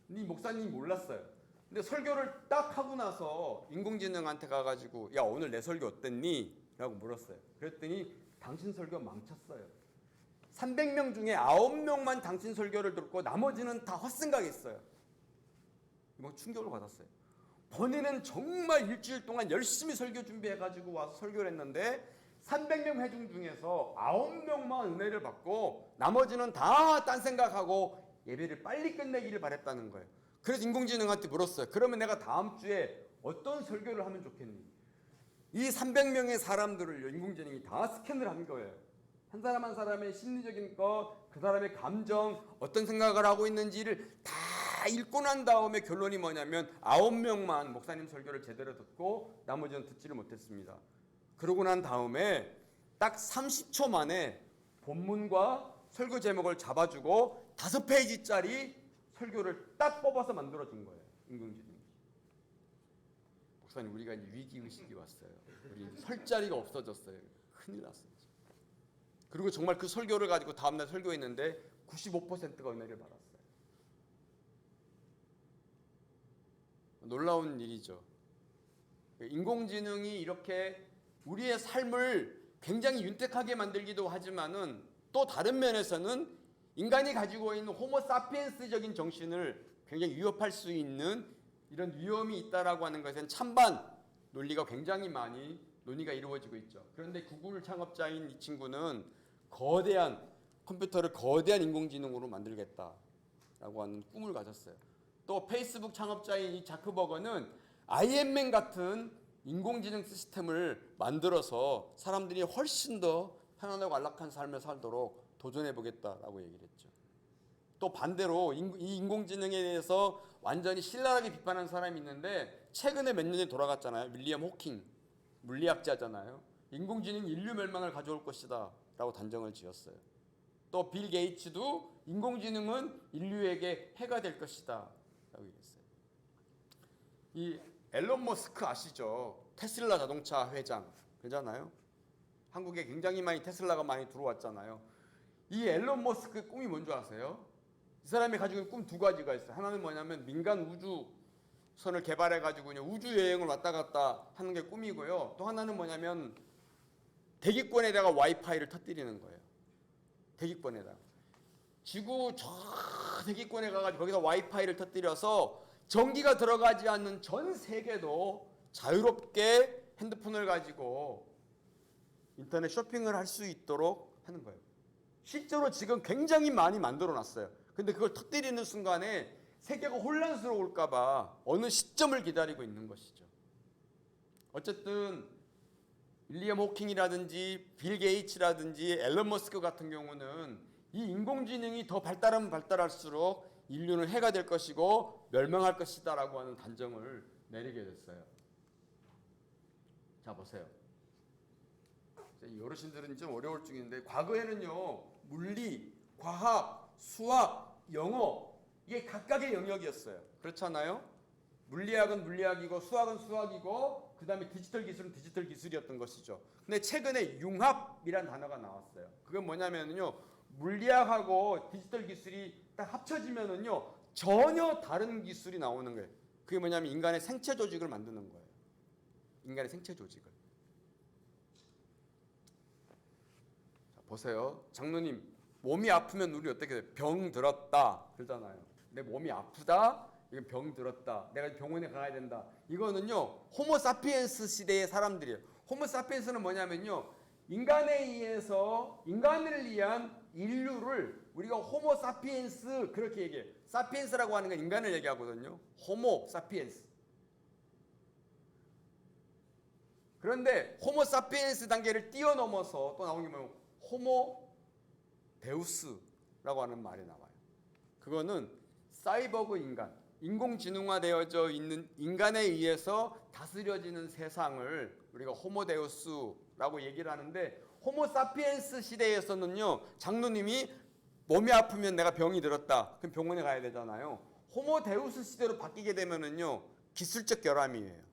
근데 이 목사님이 몰랐어요. 근데 설교를 딱 하고 나서 인공지능한테 가가지고 야, 오늘 내 설교 어땠니? 라고 물었어요. 그랬더니 당신 설교 망쳤어요. 300명 중에 9명만 당신 설교를 듣고 나머지는 다 헛생각했어요. 뭐 충격을 받았어요. 본인은 정말 일주일 동안 열심히 설교 준비해가지고 와서 설교를 했는데 300명 회중 중에서 9명만 은혜를 받고 나머지는 다 딴 생각하고 예배를 빨리 끝내기를 바랬다는 거예요. 그래서 인공지능한테 물었어요. 그러면 내가 다음 주에 어떤 설교를 하면 좋겠니? 이 300명의 사람들을 인공지능이 다 스캔을 한 거예요. 한 사람 한 사람의 심리적인 것, 그 사람의 감정, 어떤 생각을 하고 있는지를 다 읽고 난 다음에 결론이 뭐냐면 9명만 목사님 설교를 제대로 듣고 나머지는 듣지를 못했습니다. 그러고 난 다음에 딱 30초 만에 본문과 설교 제목을 잡아주고 5페이지짜리 설교를 딱 뽑아서 만들어준 거예요. 인공지능이. 목사님, 우리가 이제 위기의식이 왔어요. 우리 설 자리가 없어졌어요. 큰일 났어요. 그리고 정말 그 설교를 가지고 다음날 설교했는데 95%가 은혜를 받았어요. 놀라운 일이죠. 인공지능이 이렇게 우리의 삶을 굉장히 윤택하게 만들기도 하지만은 또 다른 면에서는 인간이 가지고 있는 호모사피엔스적인 정신을 굉장히 위협할 수 있는 이런 위험이 있다라고 하는 것은 찬반 논리가 굉장히 많이 논의가 이루어지고 있죠. 그런데 구글 창업자인 이 친구는 거대한 컴퓨터를 거대한 인공지능으로 만들겠다라고 하는 꿈을 가졌어요. 또 페이스북 창업자인 이 자크버거는 아이언맨 같은 인공지능 시스템을 만들어서 사람들이 훨씬 더 편안하고 안락한 삶을 살도록 도전해 보겠다라고 얘기를 했죠. 또 반대로 이 인공지능에 대해서 완전히 신랄하게 비판하는 사람이 있는데 최근에 몇 년에 돌아갔잖아요. 윌리엄 호킹, 물리학자잖아요. 인공지능이 인류 멸망을 가져올 것이다 라고 단정을 지었어요. 또 빌 게이츠도 인공지능은 인류에게 해가 될 것이다 라고 얘기했어요. 이 앨런 머스크 아시죠? 테슬라 자동차 회장 그잖아요. 한국에 굉장히 많이 테슬라가 많이 들어왔잖아요. 이 앨런 머스크의 꿈이 뭔지 아세요? 이 사람이 가지고 있는 꿈 두 가지가 있어요. 하나는 뭐냐면 민간 우주선을 개발해가지고 그냥 우주 여행을 왔다 갔다 하는 게 꿈이고요. 또 하나는 뭐냐면 대기권에다가 와이파이를 터뜨리는 거예요. 대기권에다가. 지구 저 대기권에 가가지고 거기다 와이파이를 터뜨려서 전기가 들어가지 않는 전 세계도 자유롭게 핸드폰을 가지고 인터넷 쇼핑을 할 수 있도록 하는 거예요. 실제로 지금 굉장히 많이 만들어 놨어요. 근데 그걸 터뜨리는 순간에 세계가 혼란스러울까봐 어느 시점을 기다리고 있는 것이죠. 어쨌든 윌리엄 호킹이라든지 빌 게이츠라든지 앨런 머스크 같은 경우는 이 인공지능이 더 발달하면 발달할수록 인류는 해가 될 것이고 멸망할 것이다라고 하는 단정을 내리게 됐어요. 자, 보세요. 어르신들은 좀 어려울 중인데 과거에는요 물리, 과학, 수학, 영어 이게 각각의 영역이었어요. 그렇잖아요. 물리학은 물리학이고 수학은 수학이고 그 다음에 디지털 기술은 디지털 기술이었던 것이죠. 근데 최근에 융합이란 단어가 나왔어요. 그건 뭐냐면요 물리학하고 디지털 기술이 딱 합쳐지면은요 전혀 다른 기술이 나오는 거예요. 그게 뭐냐면 인간의 생체 조직을 만드는 거예요. 인간의 생체 조직을. 자, 보세요. 장로님, 몸이 아프면 우리 어떻게 돼? 병 들었다 그러잖아요. 내 몸이 아프다. 이건 병 들었다. 내가 병원에 가야 된다. 이거는요. 호모사피엔스 시대의 사람들이에요. 호모사피엔스는 뭐냐면요. 인간에 의해서 인간을 위한 인류를 우리가 호모사피엔스 그렇게 얘기해요. 사피엔스라고 하는 건 인간을 얘기하거든요. 호모사피엔스. 그런데 호모사피엔스 단계를 뛰어넘어서 또 나온 게 뭐예요? 호모 데우스라고 하는 말이 나와요. 그거는 사이버그 인간, 인공지능화되어져 있는 인간에 의해서 다스려지는 세상을 우리가 호모 데우스라고 얘기를 하는데 호모사피엔스 시대에서는요. 장로님이 몸이 아프면 내가 병이 들었다. 그럼 병원에 가야 되잖아요. 호모 데우스 시대로 바뀌게 되면은요. 기술적 결함이에요.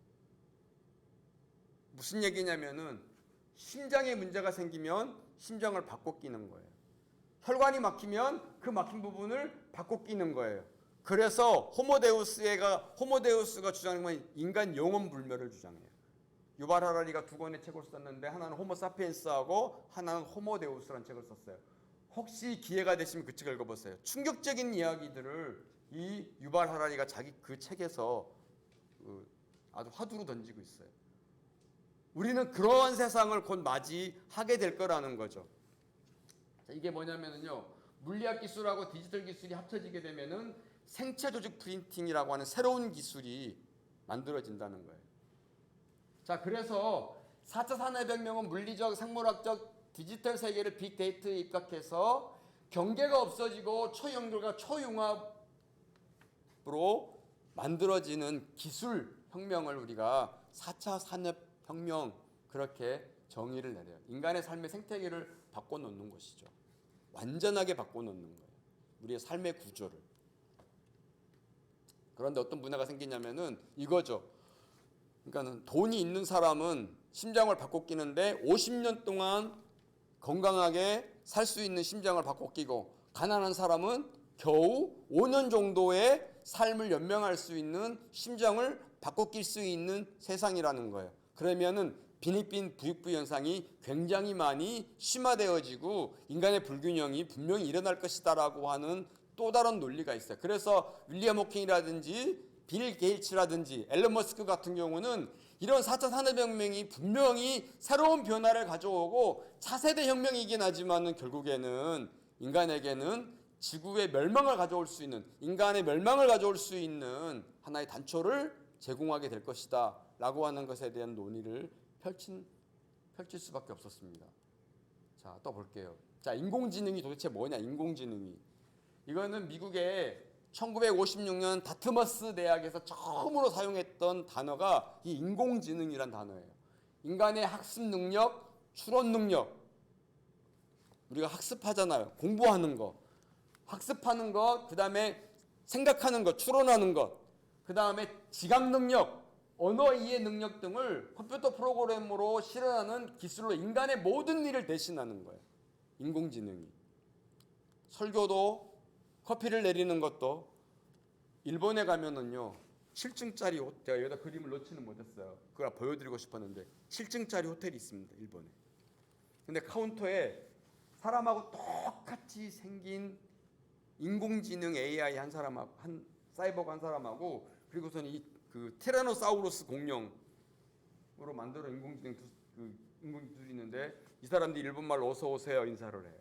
무슨 얘기냐면은 심장에 문제가 생기면 심장을 바꿔 끼는 거예요. 혈관이 막히면 그 막힌 부분을 바꿔 끼는 거예요. 그래서 호모데우스가 주장하는 건 인간 영혼 불멸을 주장해요. 유발 하라리가 두 권의 책을 썼는데 하나는 호모사피엔스하고 하나는 호모데우스라는 책을 썼어요. 혹시 기회가 되시면 그 책을 읽어보세요. 충격적인 이야기들을 이 유발 하라리가 자기 그 책에서 아주 화두로 던지고 있어요. 우리는 그러한 세상을 곧 맞이하게 될 거라는 거죠. 자, 이게 뭐냐면요. 물리학 기술하고 디지털 기술이 합쳐지게 되면은 생체 조직 프린팅이라고 하는 새로운 기술이 만들어진다는 거예요. 자, 그래서 4차 산업혁명은 물리적, 생물학적, 디지털 세계를 빅데이터에 입각해서 경계가 없어지고 초연결과 초융합으로 만들어지는 기술 혁명을 우리가 4차 산업혁명 그렇게 정의를 내려요. 인간의 삶의 생태계를 바꿔놓는 것이죠. 완전하게 바꿔놓는 거예요. 우리의 삶의 구조를. 그런데 어떤 문제가 생기냐면은 이거죠. 그러니까는 돈이 있는 사람은 심장을 바꿔 끼는데 50년 동안 건강하게 살 수 있는 심장을 바꿔 끼고 가난한 사람은 겨우 5년 정도의 삶을 연명할 수 있는 심장을 바꿔 낄 수 있는 세상이라는 거예요. 그러면은 빈익빈 부익부 현상이 굉장히 많이 심화되어지고 인간의 불균형이 분명히 일어날 것이다라고 하는 또 다른 논리가 있어요. 그래서 윌리엄 호킹이라든지 빌 게이츠라든지 앨런 머스크 같은 경우는 이런 4차 산업혁명이 분명히 새로운 변화를 가져오고 차세대 혁명이긴 하지만 결국에는 인간에게는 지구의 멸망을 가져올 수 있는 인간의 멸망을 가져올 수 있는 하나의 단초를 제공하게 될 것이다 라고 하는 것에 대한 논의를 펼칠 수밖에 없었습니다. 자, 또 볼게요. 자, 인공지능이 도대체 뭐냐? 인공지능이 이거는 미국의 1956년 다트머스 대학에서 처음으로 사용했던 단어가 이 인공지능이란 단어예요. 인간의 학습 능력, 추론 능력. 우리가 학습하잖아요. 공부하는 거. 학습하는 것, 그 다음에 생각하는 것, 추론하는 것, 그 다음에 지각 능력, 언어 이해 능력 등을 컴퓨터 프로그램으로 실현하는 기술로 인간의 모든 일을 대신하는 거예요. 인공지능이. 설교도 커피를 내리는 것도 일본에 가면은요 7층짜리 호텔, 여기다 그림을 넣지는 못했어요. 그걸 보여드리고 싶었는데 7층짜리 호텔이 있습니다. 일본에. 근데 카운터에 사람하고 똑같이 생긴 인공지능 AI 한 사람하고 한 사이버가 한 사람하고 그리고서는 그 티라노사우루스 공룡으로 만들어 인공지능 인공지능이 있는데 이 사람들이 일본말로 어서 오세요 인사를 해요.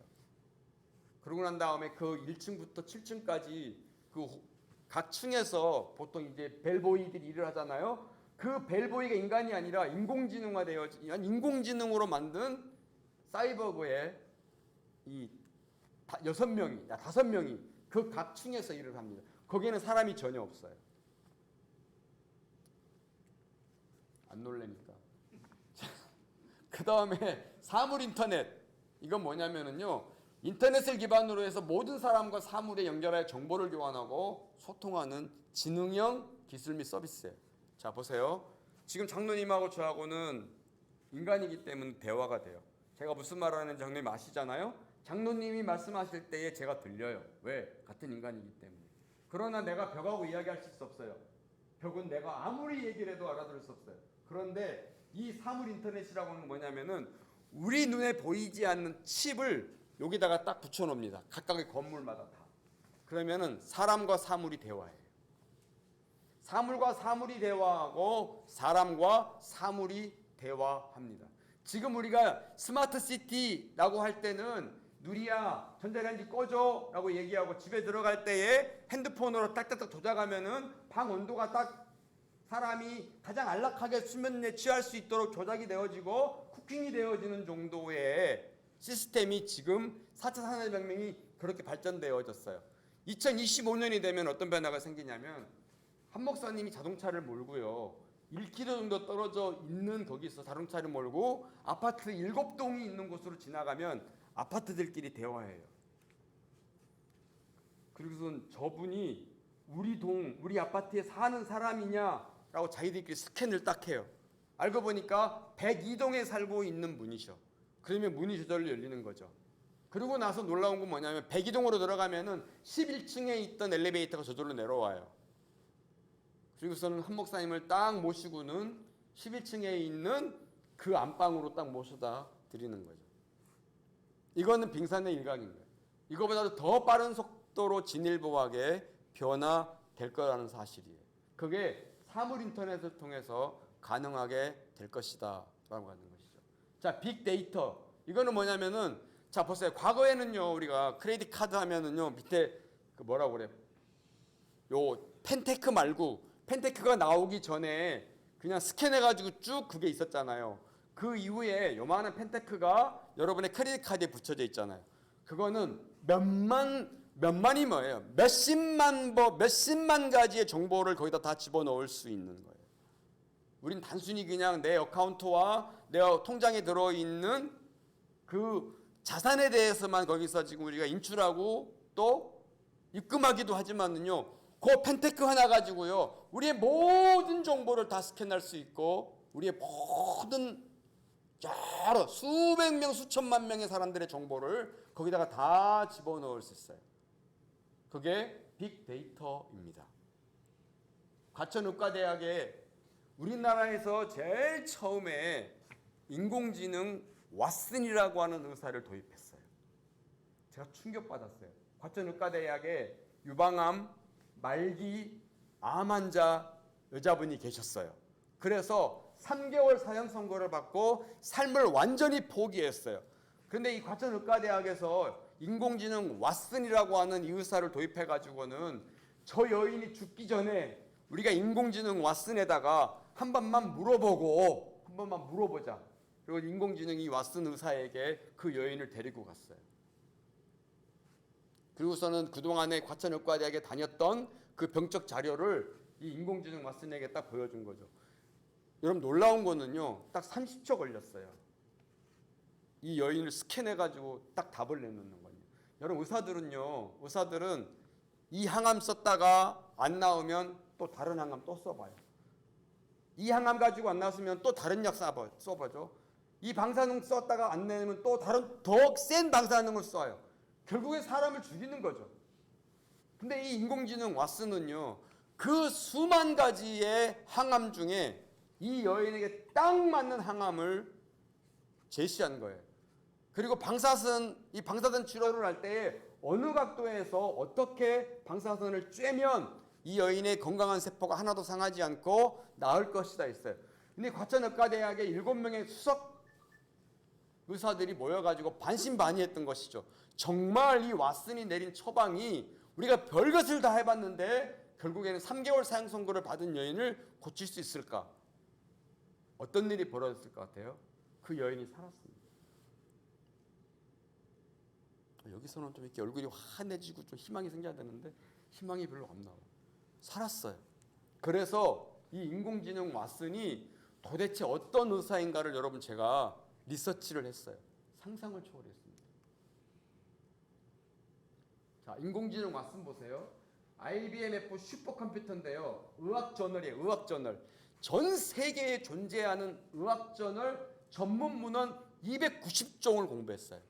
그러고 난 다음에 그 1층부터 7층까지 그 각 층에서 보통 이제 벨보이들이 일을 하잖아요. 그 벨보이가 인간이 아니라 인공지능화되어 인공지능으로 만든 사이버그의 이 6명이, 5명이 그 각 층에서 일을 합니다. 거기에는 사람이 전혀 없어요. 안 놀래니까. 그 다음에 사물 인터넷. 이건 뭐냐면은요. 인터넷을 기반으로 해서 모든 사람과 사물에 연결하여 정보를 교환하고 소통하는 지능형 기술 및 서비스예요. 자, 보세요. 지금 장로님하고 저하고는 인간이기 때문에 대화가 돼요. 제가 무슨 말을 하는지 장로님 아시잖아요. 장로님이 말씀하실 때에 제가 들려요. 왜? 같은 인간이기 때문에. 그러나 내가 벽하고 이야기할 수 없어요. 벽은 내가 아무리 얘기를 해도 알아들을 수 없어요. 그런데 이 사물 인터넷이라고 하는 건 뭐냐면은 우리 눈에 보이지 않는 칩을 여기다가 딱 붙여놓습니다. 각각의 건물마다 다. 그러면은 사람과 사물이 대화해요. 사물과 사물이 대화하고 사람과 사물이 대화합니다. 지금 우리가 스마트 시티라고 할 때는 누리야 전자레인지 꺼줘 라고 얘기하고 집에 들어갈 때에 핸드폰으로 딱딱딱 조작하면은 방 온도가 딱 사람이 가장 안락하게 수면에 취할 수 있도록 조작이 되어지고 쿠킹이 되어지는 정도의 시스템이 지금 4차 산업혁명이 그렇게 발전되어졌어요. 2025년이 되면 어떤 변화가 생기냐면 한 목사님이 자동차를 몰고요. 1km 정도 떨어져 있는 거기서 자동차를 몰고 아파트 7동이 있는 곳으로 지나가면 아파트들끼리 대화해요. 그리고선 저분이 우리 아파트에 사는 사람이냐라고 자기들끼리 스캔을 딱 해요. 알고 보니까 102동에 살고 있는 분이셔. 그러면 문이 저절로 열리는 거죠. 그리고 나서 놀라운 건 뭐냐면 102동으로 들어가면은 11층에 있던 엘리베이터가 저절로 내려와요. 그리고서는 한 목사님을 딱 모시고는 11층에 있는 그 안방으로 딱 모셔다 드리는 거죠. 이거는 빙산의 일각인 거예요. 이거보다도 더 빠른 속도로 진일보하게 변화될 거라는 사실이에요. 그게 사물 인터넷을 통해서 가능하게 될 것이다 라고 하는 것이죠. 자, 빅데이터. 이거는 뭐냐면은 자, 보세요. 과거에는요, 우리가 크레딧 카드 하면은요, 밑에 그 뭐라고 그래요? 요 펜테크 말고 펜테크가 나오기 전에 그냥 스캔해가지고 쭉 그게 있었잖아요. 그 이후에 요만한 펜테크가 여러분의 크레딧 카드에 붙여져 있잖아요. 그거는 몇만이 뭐예요? 몇십만 가지의 정보를 거기다 다 집어넣을 수 있는 거예요. 우린 단순히 그냥 내 어카운트와 내 통장에 들어있는 그 자산에 대해서만 거기서 지금 우리가 인출하고 또 입금하기도 하지만은요, 그 펜테크 하나 가지고요, 우리의 모든 정보를 다 스캔할 수 있고, 우리의 모든 여러 수백 명, 수천만 명의 사람들의 정보를 거기다가 다 집어넣을 수 있어요. 그게 빅데이터입니다. 과천의과대학에 우리나라에서 제일 처음에 인공지능 왓슨이라고 하는 의사를 도입했어요. 제가 충격받았어요. 과천의과대학에 유방암, 말기, 암 환자 여자분이 계셨어요. 그래서 3개월 사형 선고를 받고 삶을 완전히 포기했어요. 그런데 이 과천의과대학에서 인공지능 왓슨이라고 하는 이 의사를 도입해가지고는 저 여인이 죽기 전에 우리가 인공지능 왓슨에다가 한 번만 물어보자. 그리고 인공지능이 왓슨 의사에게 그 여인을 데리고 갔어요. 그리고서는 그동안에 과천의과대학에 다녔던 그 병적 자료를 이 인공지능 왓슨에게 딱 보여준 거죠. 여러분 놀라운 거는요, 딱 30초 걸렸어요. 이 여인을 스캔해가지고 딱 답을 내놓는 거예요. 여러분 의사들은 이 항암 썼다가 안 나오면 또 다른 항암 또 써봐요. 이 항암 가지고 안 나왔으면 또 다른 약 써봐죠. 이 방사능 썼다가 안 내면 또 다른 더 센 방사능을 써요. 결국에 사람을 죽이는 거죠. 근데 이 인공지능 왓슨은요, 그 수만 가지의 항암 중에 이 여인에게 딱 맞는 항암을 제시한 거예요. 그리고 이 방사선 치료를 할 때 어느 각도에서 어떻게 방사선을 쬐면 이 여인의 건강한 세포가 하나도 상하지 않고 나을 것이다 했어요. 근데 과천의과대학의 7명의 수석 의사들이 모여가지고 반신반의했던 것이죠. 정말 이 왓슨이 내린 처방이 우리가 별것을 다 해봤는데 결국에는 3개월 사형 선고를 받은 여인을 고칠 수 있을까? 어떤 일이 벌어졌을 것 같아요? 그 여인이 살았습니다. 여기서는 좀 이렇게 얼굴이 환해지고 좀 희망이 생겨야 되는데 희망이 별로 안 나와요. 살았어요. 그래서 이 인공지능 왓슨이 도대체 어떤 의사인가를 여러분 제가 리서치를 했어요. 상상을 초월했습니다. 자, 인공지능 왓슨 보세요. IBM F 슈퍼컴퓨터인데요. 의학저널이에요. 의학저널. 전 세계에 존재하는 의학저널 전문 문헌 290종을 공부했어요.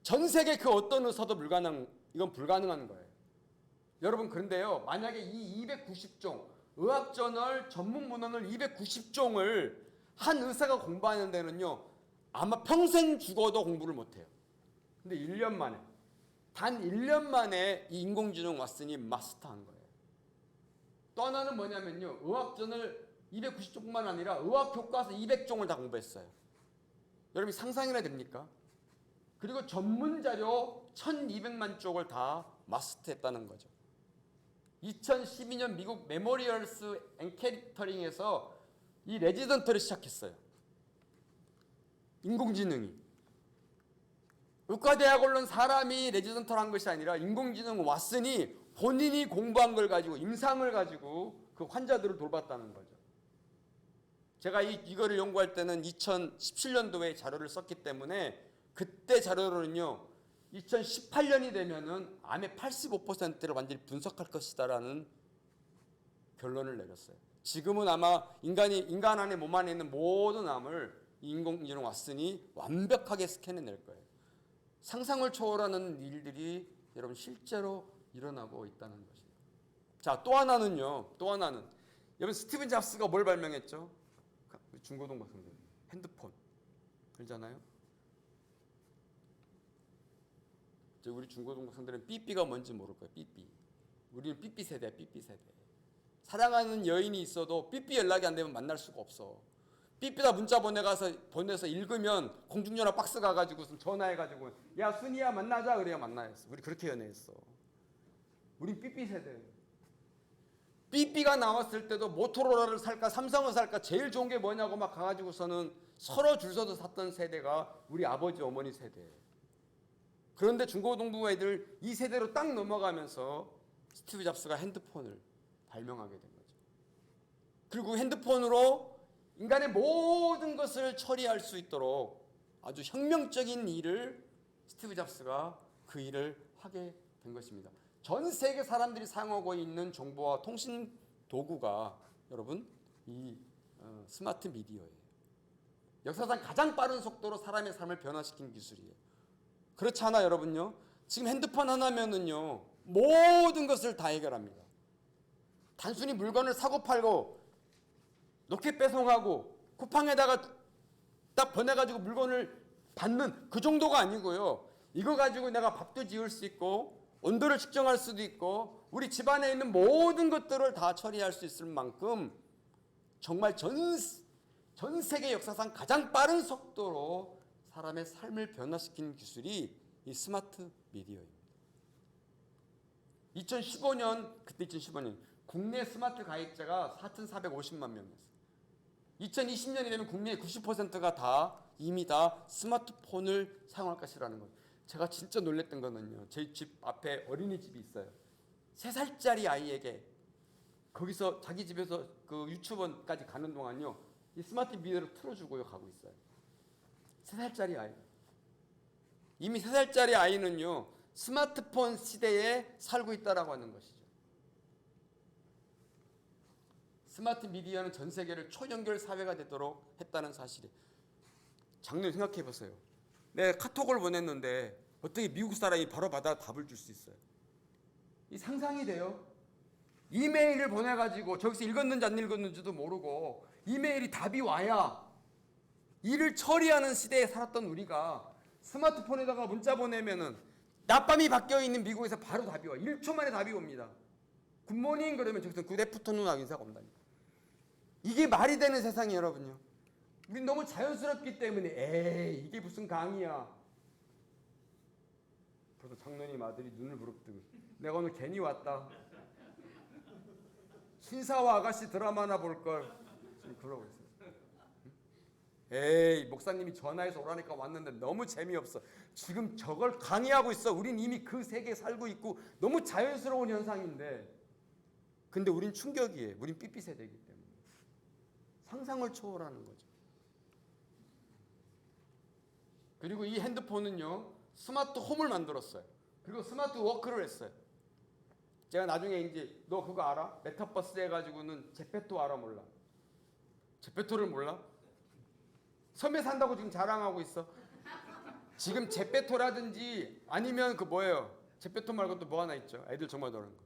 전 세계 그 어떤 의사도 이건 불가능한 거예요. 여러분 그런데요, 만약에 이 290종 의학저널 전문 문헌을 290종을 한 의사가 공부하는 데는요, 아마 평생 죽어도 공부를 못해요. 근데 1년 만에, 단 1년 만에 이 인공지능 왓슨이 마스터한 거예요. 또 하나는 뭐냐면요, 의학전을 290종만 아니라 의학교과서 200종을 다 공부했어요. 여러분이 상상이나 됩니까? 그리고 전문 자료 1200만 쪽을 다 마스터했다는 거죠. 2012년 미국 메모리얼스 엔캐리터링에서 이 레지던트를 시작했어요. 인공지능이. 의과대학원론 사람이 레지던트를 한 것이 아니라 인공지능 왓슨이 본인이 공부한 걸 가지고, 임상을 가지고 그 환자들을 돌봤다는 거죠. 제가 이거를 연구할 때는 2017년도에 자료를 썼기 때문에 그때 자료로는요, 2018년이 되면은 암의 85%를 완전히 분석할 것이다라는 결론을 내렸어요. 지금은 아마 인간 안에 몸 안에 있는 모든 암을 인공지능 왓슨이 완벽하게 스캔해낼 거예요. 상상을 초월하는 일들이 여러분 실제로 일어나고 있다는 것입니다. 자, 또 하나는요. 여러분 스티븐 잡스가 뭘 발명했죠? 중고등 박사님, 핸드폰. 그러잖아요. 우리 중고등 학생들은 삐삐가 뭔지 모를 거예요. 삐삐. 우리는 삐삐 세대야. 삐삐 세대. 사랑하는 여인이 있어도 삐삐 연락이 안 되면 만날 수가 없어. 삐삐다 문자 보내서 읽으면 공중전화 박스 가가지고 전화해가지고 야 순이야 만나자 그래야 만나였어. 우리 그렇게 연애했어. 우린 삐삐 세대. 삐삐가 나왔을 때도 모토로라를 살까 삼성을 살까 제일 좋은 게 뭐냐고 막 가가지고서는 서로 줄 서서 샀던 세대가 우리 아버지 어머니 세대. 그런데 중고등부 애들 이 세대로 딱 넘어가면서 스티브 잡스가 핸드폰을 발명하게 된 거죠. 그리고 핸드폰으로 인간의 모든 것을 처리할 수 있도록 아주 혁명적인 일을 스티브 잡스가 그 일을 하게 된 것입니다. 전 세계 사람들이 사용하고 있는 정보와 통신 도구가 여러분 이 스마트 미디어예요. 역사상 가장 빠른 속도로 사람의 삶을 변화시킨 기술이에요. 그렇지 않아 여러분요? 지금 핸드폰 하나면은요 모든 것을 다 해결합니다. 단순히 물건을 사고 팔고 로켓 배송하고 쿠팡에다가 딱 보내가지고 물건을 받는 그 정도가 아니고요. 이거 가지고 내가 밥도 지을 수 있고 온도를 측정할 수도 있고 우리 집안에 있는 모든 것들을 다 처리할 수 있을 만큼 정말 전 세계 역사상 가장 빠른 속도로 사람의 삶을 변화시키는 기술이 이 스마트 미디어입니다. 2015년 국내 스마트 가입자가 4,450만 명이었어요. 2020년이 되면 국민의 90%가 다 이미 다 스마트폰을 사용할 것이라는 거예요. 제가 진짜 놀랬던 거는요. 제 집 앞에 어린이집이 있어요. 3살짜리 아이에게 거기서 자기 집에서 그 유치원까지 가는 동안요. 이 스마트 미디어를 틀어주고요 가고 있어요. 3살짜리 아이. 이미 3살짜리 아이는요. 스마트폰 시대에 살고 있다라고 하는 것이죠. 스마트 미디어는 전 세계를 초연결 사회가 되도록 했다는 사실이. 작년에 생각해 보세요. 내가 카톡을 보냈는데 어떻게 미국 사람이 바로 받아 답을 줄 수 있어요? 이 상상이 돼요? 이메일을 보내가지고 저기서 읽었는지 안 읽었는지도 모르고 이메일이 답이 와야 일을 처리하는 시대에 살았던 우리가 스마트폰에다가 문자 보내면은 낮밤이 바뀌어 있는 미국에서 바로 답이 와. 1초 만에 답이 옵니다. 굿모닝 그러면 저기서 굿애프터눈 하고 인사가 온다니까. 이게 말이 되는 세상이 여러분요. 우린 너무 자연스럽기 때문에 에이 이게 무슨 강의야. 벌써 장로님 아들이 눈을 부릅뜨고 내가 오늘 괜히 왔다. 신사와 아가씨 드라마나 볼걸. 지금 그러고 있어요. 에이 목사님이 전화해서 오라니까 왔는데 너무 재미없어. 지금 저걸 강의하고 있어. 우린 이미 그 세계에 살고 있고 너무 자연스러운 현상인데 근데 우린 충격이에요. 우린 삐삐 세대이기 때문에 상상을 초월하는 거죠. 그리고 이 핸드폰은요 스마트 홈을 만들었어요. 그리고 스마트 워크를 했어요. 제가 나중에 이제 너 그거 알아? 메타버스 해가지고는 제페토 알아 몰라? 제페토를 몰라? 섬에 산다고 지금 자랑하고 있어. 지금 제페토라든지 아니면 그 뭐예요? 제페토 말고 또 뭐 하나 있죠? 애들 정말 좋아하는 거.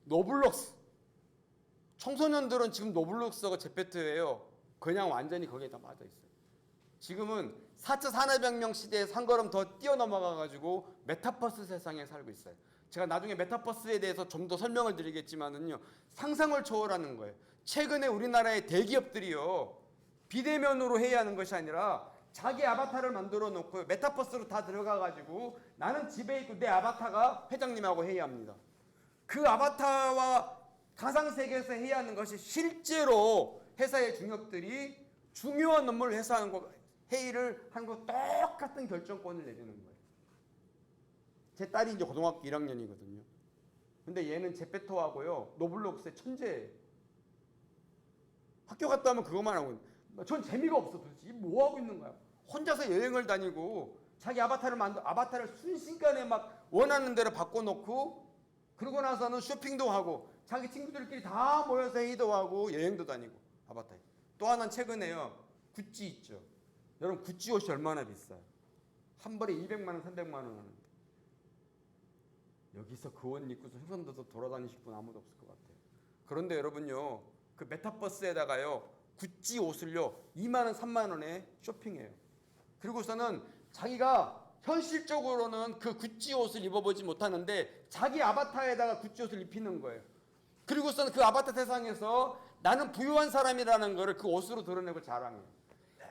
노블록스. 청소년들은 지금 노블록스가 제페토예요. 그냥 완전히 거기에 다 맞아 있어요. 지금은 4차 산업혁명 시대에서 한 걸음 더 뛰어넘어가 가지고 메타버스 세상에 살고 있어요. 제가 나중에 메타버스에 대해서 좀 더 설명을 드리겠지만은요, 상상을 초월하는 거예요. 최근에 우리나라의 대기업들이요, 비대면으로 해야 하는 것이 아니라 자기 아바타를 만들어 놓고 메타버스로 다 들어가 가지고 나는 집에 있고 내 아바타가 회장님하고 회의합니다. 그 아바타와 가상 세계에서 해야 하는 것이 실제로 회사의 중역들이 중요한 업무를 해서 하는 거, 회의를 하는 거 똑같은 결정권을 내리는 거예요. 제 딸이 이제 고등학교 1학년이거든요. 근데 얘는 제페토하고요, 로블록스의 천재예요. 학교 갔다 오면 그것만 하고 있는. 전 재미가 없어. 도대체 뭐 하고 있는 거야? 혼자서 여행을 다니고 자기 아바타를 순식간에 막 원하는 대로 바꿔놓고, 그러고 나서는 쇼핑도 하고 자기 친구들끼리 다 모여서 회의도 하고 여행도 다니고 아바타에. 또 하나는 최근에요, 구찌 있죠. 여러분 구찌 옷이 얼마나 비싸요? 한 벌에 200만 원, 300만 원 하는데 여기서 그 옷 입고서 횡성도서 돌아다니실 분 아무도 없을 것 같아요. 그런데 여러분요, 그 메타버스에다가요 구찌 옷을요 2만 원, 3만 원에 쇼핑해요. 그리고서는 자기가 현실적으로는 그 구찌 옷을 입어보지 못하는데 자기 아바타에다가 구찌 옷을 입히는 거예요. 그리고서는 그 아바타 세상에서 나는 부유한 사람이라는 거를 그 옷으로 드러내고 자랑해요.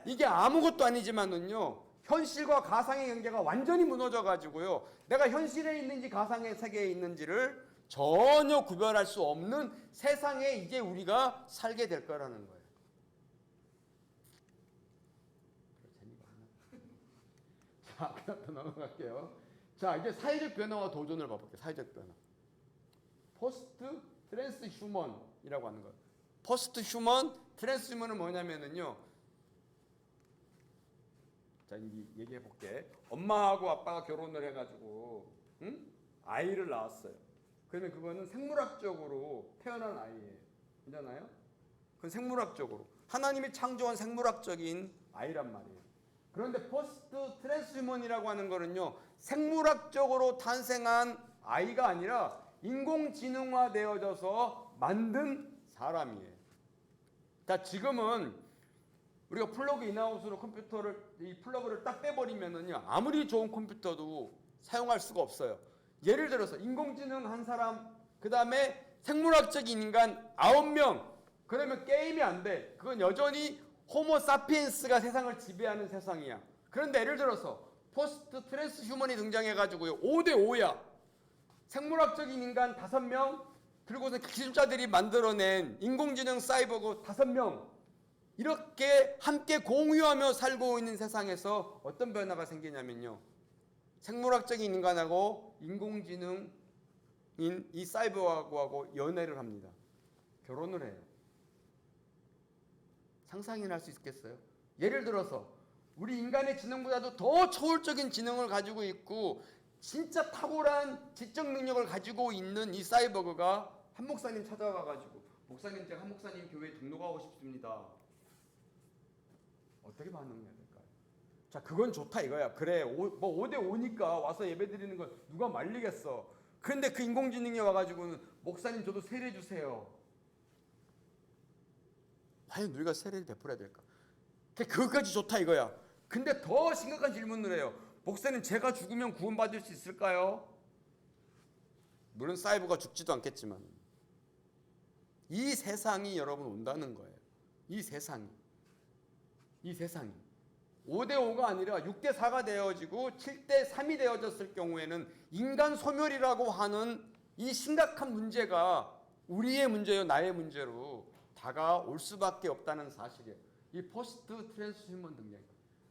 이게 아무것도 아니지만은요, 현실과 가상의 경계가 완전히 무너져 가지고요, 내가 현실에 있는지 가상의 세계에 있는지를 전혀 구별할 수 없는 세상에 이제 우리가 살게 될 거라는 거예요. 자, 그럼 더 넘어갈게요. 자, 이제 사회적 변화와 도전을 봐볼게요. 사회적 변화. 포스트 트랜스 휴먼이라고 하는 거예요. 포스트 휴먼, 트랜스 휴먼은 뭐냐면은요, 자, 이제 얘기해 볼게. 엄마하고 아빠가 결혼을 해가지고 아이를 낳았어요. 그러면 그거는 생물학적으로 태어난 아이예요. 괜찮아요? 그건 생물학적으로 하나님이 창조한 생물학적인 아이란 말이에요. 그런데 포스트 트랜스휴먼이라고 하는 거는요, 생물학적으로 탄생한 아이가 아니라 인공지능화 되어져서 만든 사람이에요. 그러니까 지금은 우리가 플러그 인아웃으로 이 플러그를 딱 빼버리면은요, 아무리 좋은 컴퓨터도 사용할 수가 없어요. 예를 들어서 인공지능 한 사람, 그 다음에 생물학적인 인간 9명, 그러면 게임이 안 돼. 그건 여전히 호모 사피엔스가 세상을 지배하는 세상이야. 그런데 예를 들어서 포스트 트랜스 휴먼이 등장해가지고요, 5대5야. 생물학적인 인간 5명, 그리고서 기술자들이 만들어낸 인공지능 사이버그 5명, 이렇게 함께 공유하며 살고 있는 세상에서 어떤 변화가 생기냐면요, 생물학적인 인간하고 인공지능인 이 사이버하고 연애를 합니다. 결혼을 해요. 상상이나 할 수 있겠어요? 예를 들어서 우리 인간의 지능보다도 더 초월적인 지능을 가지고 있고 진짜 탁월한 지적 능력을 가지고 있는 이 사이버그가 한 목사님 찾아와가지고, 목사님, 제가 한 목사님 교회에 등록하고 싶습니다. 어떻게 반응해야 될까요? 자, 그건 좋다 이거야. 그래, 뭐 5대5니까 와서 예배 드리는 건 누가 말리겠어. 그런데 그 인공지능이 와가지고는 목사님 저도 세례 주세요. 과연 우리가 세례를 베풀어야 될까? 그것까지 좋다 이거야. 근데 더 심각한 질문을 해요. 목사님, 제가 죽으면 구원받을 수 있을까요? 물론 사이버가 죽지도 않겠지만 이 세상이 여러분 온다는 거예요. 이 세상이 5대5가 아니라 6대4가 되어지고 7대3이 되어졌을 경우에는 인간 소멸이라고 하는 이 심각한 문제가 우리의 문제요, 나의 문제로 다가올 수밖에 없다는 사실이에요. 이 포스트 트랜스휴먼 등장.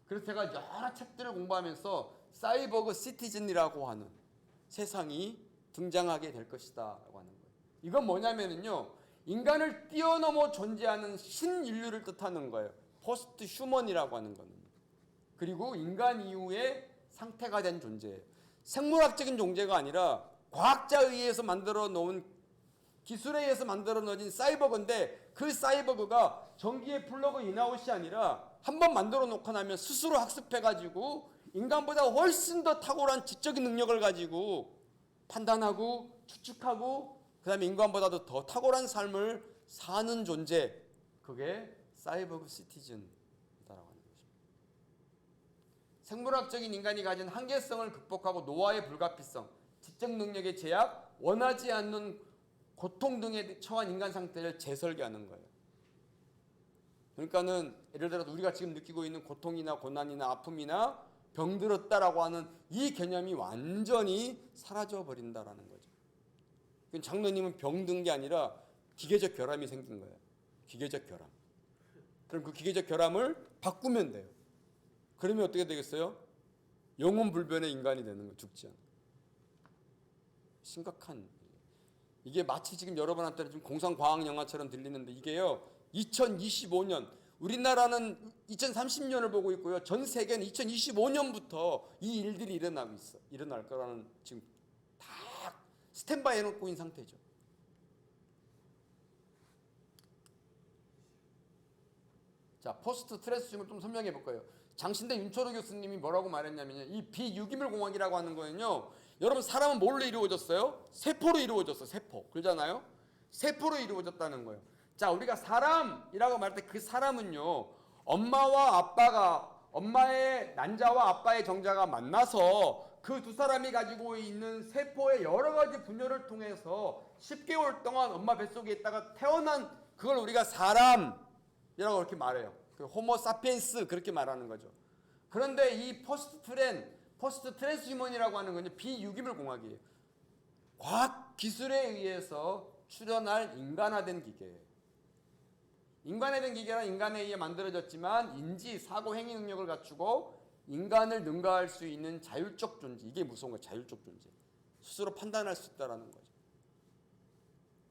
그래서 제가 여러 책들을 공부하면서 사이버그 시티즌이라고 하는 세상이 등장하게 될 것이다라고 하는 거예요. 이건 뭐냐면은요, 인간을 뛰어넘어 존재하는 신인류를 뜻하는 거예요. 포스트 휴먼이라고 하는 거는. 그리고 인간 이후의 상태가 된 존재예요. 생물학적인 존재가 아니라 과학자에 의해서 만들어 놓은, 기술에 의해서 만들어 놓은 사이버그인데, 그 사이버그가 전기의 플러그 인아웃이 아니라 한번 만들어 놓고 나면 스스로 학습해가지고 인간보다 훨씬 더 탁월한 지적인 능력을 가지고 판단하고 추측하고 그 다음에 인간보다도 더 탁월한 삶을 사는 존재, 그게 사이버그 시티즌이다라고 하는 것입니다. 생물학적인 인간이 가진 한계성을 극복하고 노화의 불가피성, 지적 능력의 제약, 원하지 않는 고통 등에 처한 인간 상태를 재설계하는 거예요. 그러니까는 예를 들어서 우리가 지금 느끼고 있는 고통이나 고난이나 아픔이나 병들었다라고 하는 이 개념이 완전히 사라져 버린다라는 거죠. 장로님은 병든 게 아니라 기계적 결함이 생긴 거예요. 기계적 결함. 그럼 그 기계적 결함을 바꾸면 돼요. 그러면 어떻게 되겠어요? 영혼 불변의 인간이 되는 거예요. 죽지 않아. 심각한. 이게 마치 지금 여러분한테는 좀 공상과학 영화처럼 들리는데 이게요. 2025년 우리나라는 2030년을 보고 있고요. 전 세계는 2025년부터 이 일들이 일어날 거라는 지금 다 스탠바이 해놓고 있는 상태죠. 자, 포스트 트랜스휴먼을 좀 설명해 볼까요? 장신대 윤철호 교수님이 뭐라고 말했냐면요. 이 비유기물 공학이라고 하는 거는요. 여러분 사람은 뭘로 이루어졌어요? 세포로 이루어졌어요. 세포. 그러잖아요. 세포로 이루어졌다는 거예요. 자, 우리가 사람이라고 말할 때 그 사람은요. 엄마의 난자와 아빠의 정자가 만나서 그 두 사람이 가지고 있는 세포의 여러 가지 분열을 통해서 10개월 동안 엄마 뱃속에 있다가 태어난 그걸 우리가 사람이라고 그렇게 말해요. 그 호모 사피엔스 그렇게 말하는 거죠. 그런데 이 포스트 트랜스휴먼이라고 하는 건 비유기물 공학이에요. 과학 기술에 의해서 출현할 인간화된 기계예요. 인간화된 기계란 인간에 의해 만들어졌지만 인지, 사고, 행위 능력을 갖추고 인간을 능가할 수 있는 자율적 존재. 이게 무서운 거예요. 자율적 존재. 스스로 판단할 수 있다는 거죠.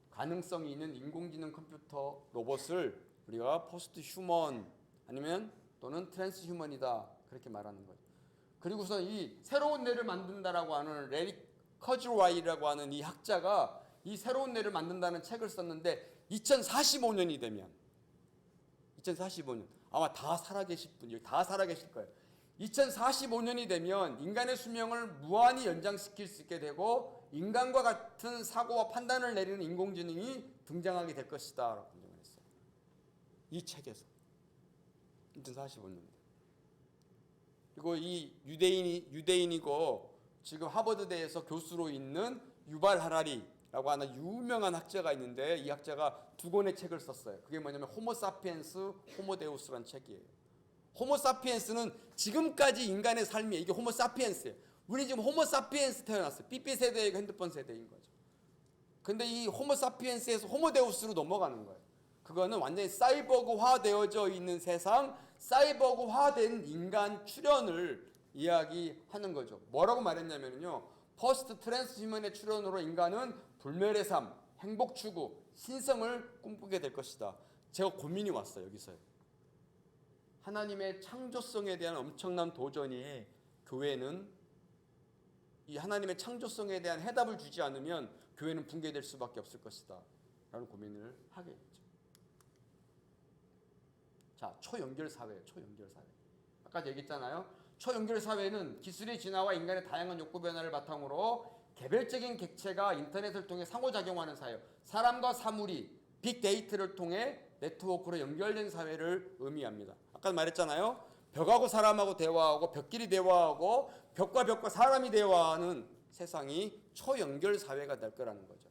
가능성이 있는 인공지능 컴퓨터 로봇을 우리가 포스트 휴먼 아니면 또는 트랜스 휴먼이다 그렇게 말하는 거죠. 그리고서 이 새로운 뇌를 만든다라고 하는 레리 커즈와이라고 하는 이 학자가 이 새로운 뇌를 만든다는 책을 썼는데 2045년이 되면 2045년 아마 다 살아계실 분이 다 살아계실 거예요. 2045년이 되면 인간의 수명을 무한히 연장시킬 수 있게 되고 인간과 같은 사고와 판단을 내리는 인공지능이 등장하게 될 것이다 라고 분석을 했어요. 이 책에서 2045년. 그리고 이 유대인이고 지금 하버드대에서 교수로 있는 유발 하라리라고 하는 유명한 학자가 있는데 이 학자가 두 권의 책을 썼어요. 그게 뭐냐면 호모 사피엔스, 호모 데우스라는 책이에요. 호모 사피엔스는 지금까지 인간의 삶이 이게 호모 사피엔스예요. 우리 지금 호모 사피엔스 태어났어요. 삐삐 세대이고 핸드폰 세대인 거죠. 근데 이 호모 사피엔스에서 호모 데우스로 넘어가는 거예요. 그거는 완전히 사이버그화 되어져 있는 세상, 사이버그화된 인간 출현을 이야기하는 거죠. 뭐라고 말했냐면요. 퍼스트 트랜스휴먼의 출현으로 인간은 불멸의 삶, 행복 추구, 신성을 꿈꾸게 될 것이다. 제가 고민이 왔어요. 여기서요. 하나님의 창조성에 대한 엄청난 도전이 교회는 이 하나님의 창조성에 대한 해답을 주지 않으면 교회는 붕괴될 수밖에 없을 것이다 라는 고민을 하게 됐죠. 자, 초연결 사회예요. 초연결 사회. 아까 얘기했잖아요. 초연결 사회는 기술의 진화와 인간의 다양한 욕구 변화를 바탕으로 개별적인 객체가 인터넷을 통해 상호작용하는 사회, 사람과 사물이 빅데이터를 통해 네트워크로 연결된 사회를 의미합니다. 아까 말했잖아요. 벽하고 사람하고 대화하고 벽끼리 대화하고 벽과 벽과 사람이 대화하는 세상이 초연결 사회가 될 거라는 거죠.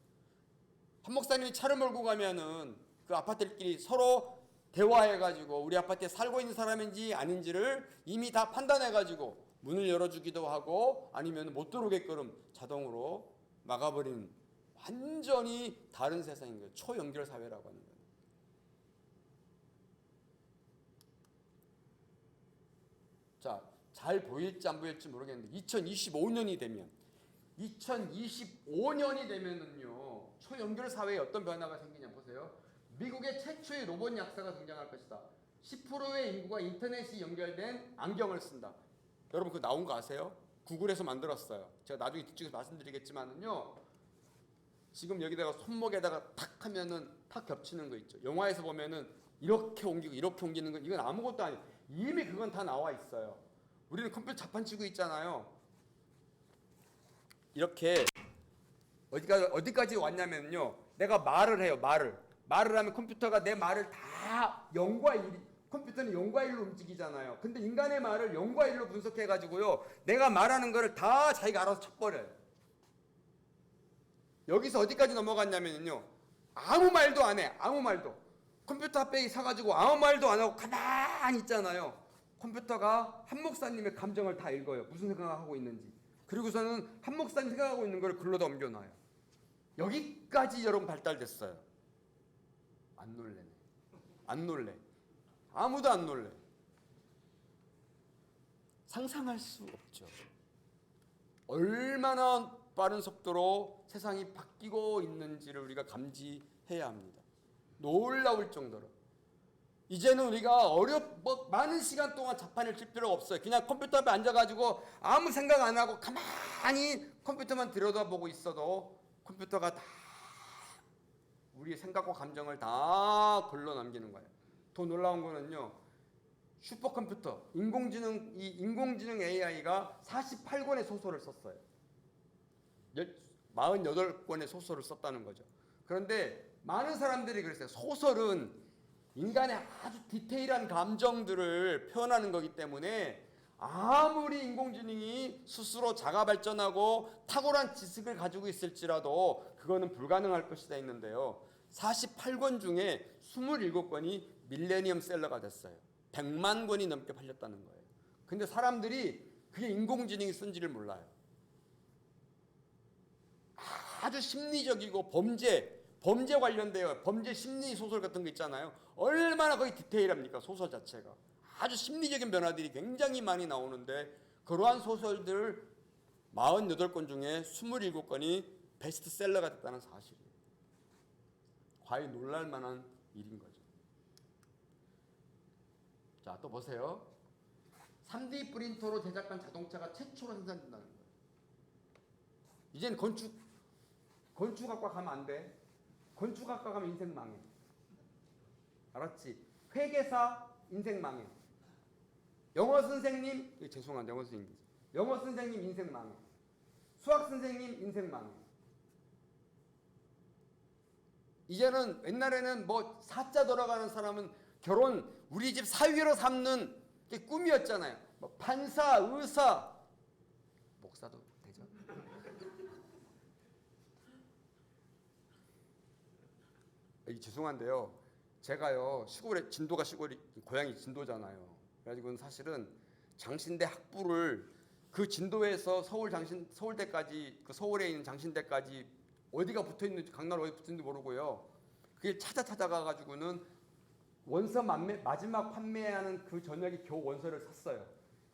한 목사님이 차를 몰고 가면은 그 아파트들끼리 서로 대화해가지고 우리 아파트에 살고 있는 사람인지 아닌지를 이미 다 판단해가지고 문을 열어주기도 하고 아니면 못 들어오게끔 자동으로 막아버리는 완전히 다른 세상인 거예요. 초연결 사회라고 하는 거예요. 자, 잘 보일지 안 보일지 모르겠는데 2025년이 되면은요 초연결 사회에 어떤 변화가 생기냐 보세요. 미국의 최초의 로봇 약사가 등장할 것이다. 10%의 인구가 인터넷이 연결된 안경을 쓴다. 여러분 그거 나온 거 아세요? 구글에서 만들었어요. 제가 나중에 뒤쪽에서 말씀드리겠지만은요. 지금 여기다가 손목에다가 탁 하면은 탁 겹치는 거 있죠. 영화에서 보면은 이렇게 옮기고 이렇게 옮기는 건 이건 아무것도 아니에요. 이미 그건 다 나와 있어요. 우리는 컴퓨터 자판 치고 있잖아요. 이렇게 어디까지 왔냐면요. 내가 말을 해요. 말을 하면 컴퓨터가 내 말을 다 컴퓨터는 0과 1로 움직이잖아요. 근데 인간의 말을 0과 1로 분석해가지고요, 내가 말하는 거를 다 자기가 알아서 쳐버려요. 여기서 어디까지 넘어갔냐면요, 아무 말도 안 해. 아무 말도. 컴퓨터 핫팩이 사가지고 아무 말도 안 하고 가만히 있잖아요. 컴퓨터가 한 목사님의 감정을 다 읽어요. 무슨 생각하고 있는지. 그리고서는 한 목사님 생각하고 있는 걸 글로다 옮겨놔요. 여기까지 여러분 발달됐어요. 안 놀래네. 안 놀래. 아무도 안 놀래. 상상할 수 없죠. 얼마나 빠른 속도로 세상이 바뀌고 있는지를 우리가 감지해야 합니다. 놀라울 정도로. 이제는 우리가 많은 시간 동안 자판을 칠 필요가 없어요. 그냥 컴퓨터 앞에 앉아가지고 아무 생각 안 하고 가만히 컴퓨터만 들여다보고 있어도 컴퓨터가 다 우리의 생각과 감정을 다 글로 남기는 거예요. 더 놀라운 거는요, 슈퍼컴퓨터, 인공지능 AI가 48권의 소설을 썼어요. 48권의 소설을 썼다는 거죠. 그런데 많은 사람들이 그랬어요. 소설은 인간의 아주 디테일한 감정들을 표현하는 거기 때문에 아무리 인공지능이 스스로 자가 발전하고 탁월한 지식을 가지고 있을지라도 그거는 불가능할 것이다 했는데요. 48권 중에 27권이 밀레니엄 셀러가 됐어요. 100만 권이 넘게 팔렸다는 거예요. 근데 사람들이 그게 인공지능이 쓴지를 몰라요. 아주 심리적이고 범죄 관련돼요. 범죄 심리 소설 같은 거 있잖아요. 얼마나 거기 디테일합니까? 소설 자체가. 아주 심리적인 변화들이 굉장히 많이 나오는데 그러한 소설들 48권 중에 27권이 베스트셀러가 됐다는 사실이에요. 과연 놀랄 만한 일인 거죠. 자, 또 보세요. 3D 프린터로 제작한 자동차가 최초로 생산된다는 거예요. 이젠 건축학과 가면 안 돼. 건축학과 가면 인생 망해. 알았지? 회계사 인생 망해. 영어 선생님, 죄송한데 영어 선생님 인생 망해. 수학 선생님 인생 망해. 이제는 옛날에는 뭐 사자 돌아가는 사람은 결혼 우리 집 사위로 삼는 게 꿈이었잖아요. 뭐 판사, 의사, 목사도 되죠. 죄송한데요. 제가요 시골이 고향이 진도잖아요. 그래가지고 사실은 장신대 학부를 그 진도에서 서울대까지 그 서울에 있는 장신대까지 어디가 붙어 있는지 강남 어디 붙어 있는지 모르고요. 그게 찾아가 가지고는 원서 마지막 판매하는 그 저녁에 겨우 원서를 샀어요.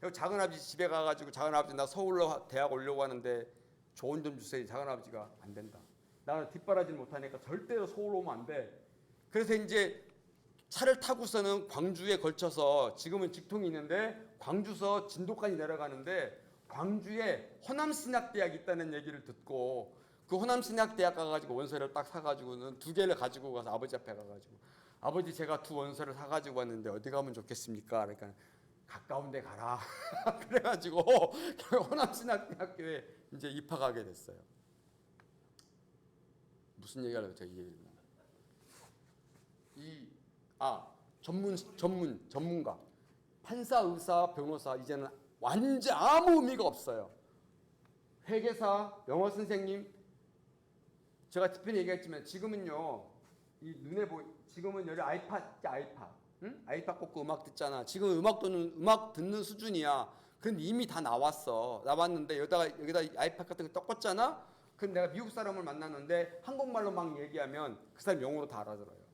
그리고 작은아버지 집에 가가지고 작은아버지 나 서울로 대학 오려고 하는데 조언 좀 주세요. 작은아버지가 안 된다. 나는 뒷바라지를 못하니까 절대로 서울 오면 안 돼. 그래서 이제 차를 타고서는 광주에 걸쳐서 지금은 직통이 있는데 광주서 진도까지 내려가는데 광주에 호남신학대학이 있다는 얘기를 듣고 그 호남신학대학 가가지고 원서를 딱 사가지고는 2개를 가지고 가서 아버지 앞에 가가지고 아버지 제가 2 원서를 사가지고 왔는데 어디 가면 좋겠습니까? 그러니까 가까운 데 가라. 그래가지고 호남신학대학교에 이제 입학하게 됐어요. 무슨 얘기하려고 제가 이 얘기를 전문가 판사, 의사, 변호사 이제는 완전 아무 의미가 없어요. 회계사, 영어 선생님 제가 특별히 얘기했지만 지금은요 이 눈에 지금은 여기 아이팟 응? 아이팟 꽂고 음악 듣잖아. 지금 음악 듣는 수준이야. 근데 이미 다 나왔는데 여기다 아이팟 같은 거 딱 꽂잖아. 근데 내가 미국 사람을 만났는데 한국말로 막 얘기하면 그 사람 영어로 다 알아들어요.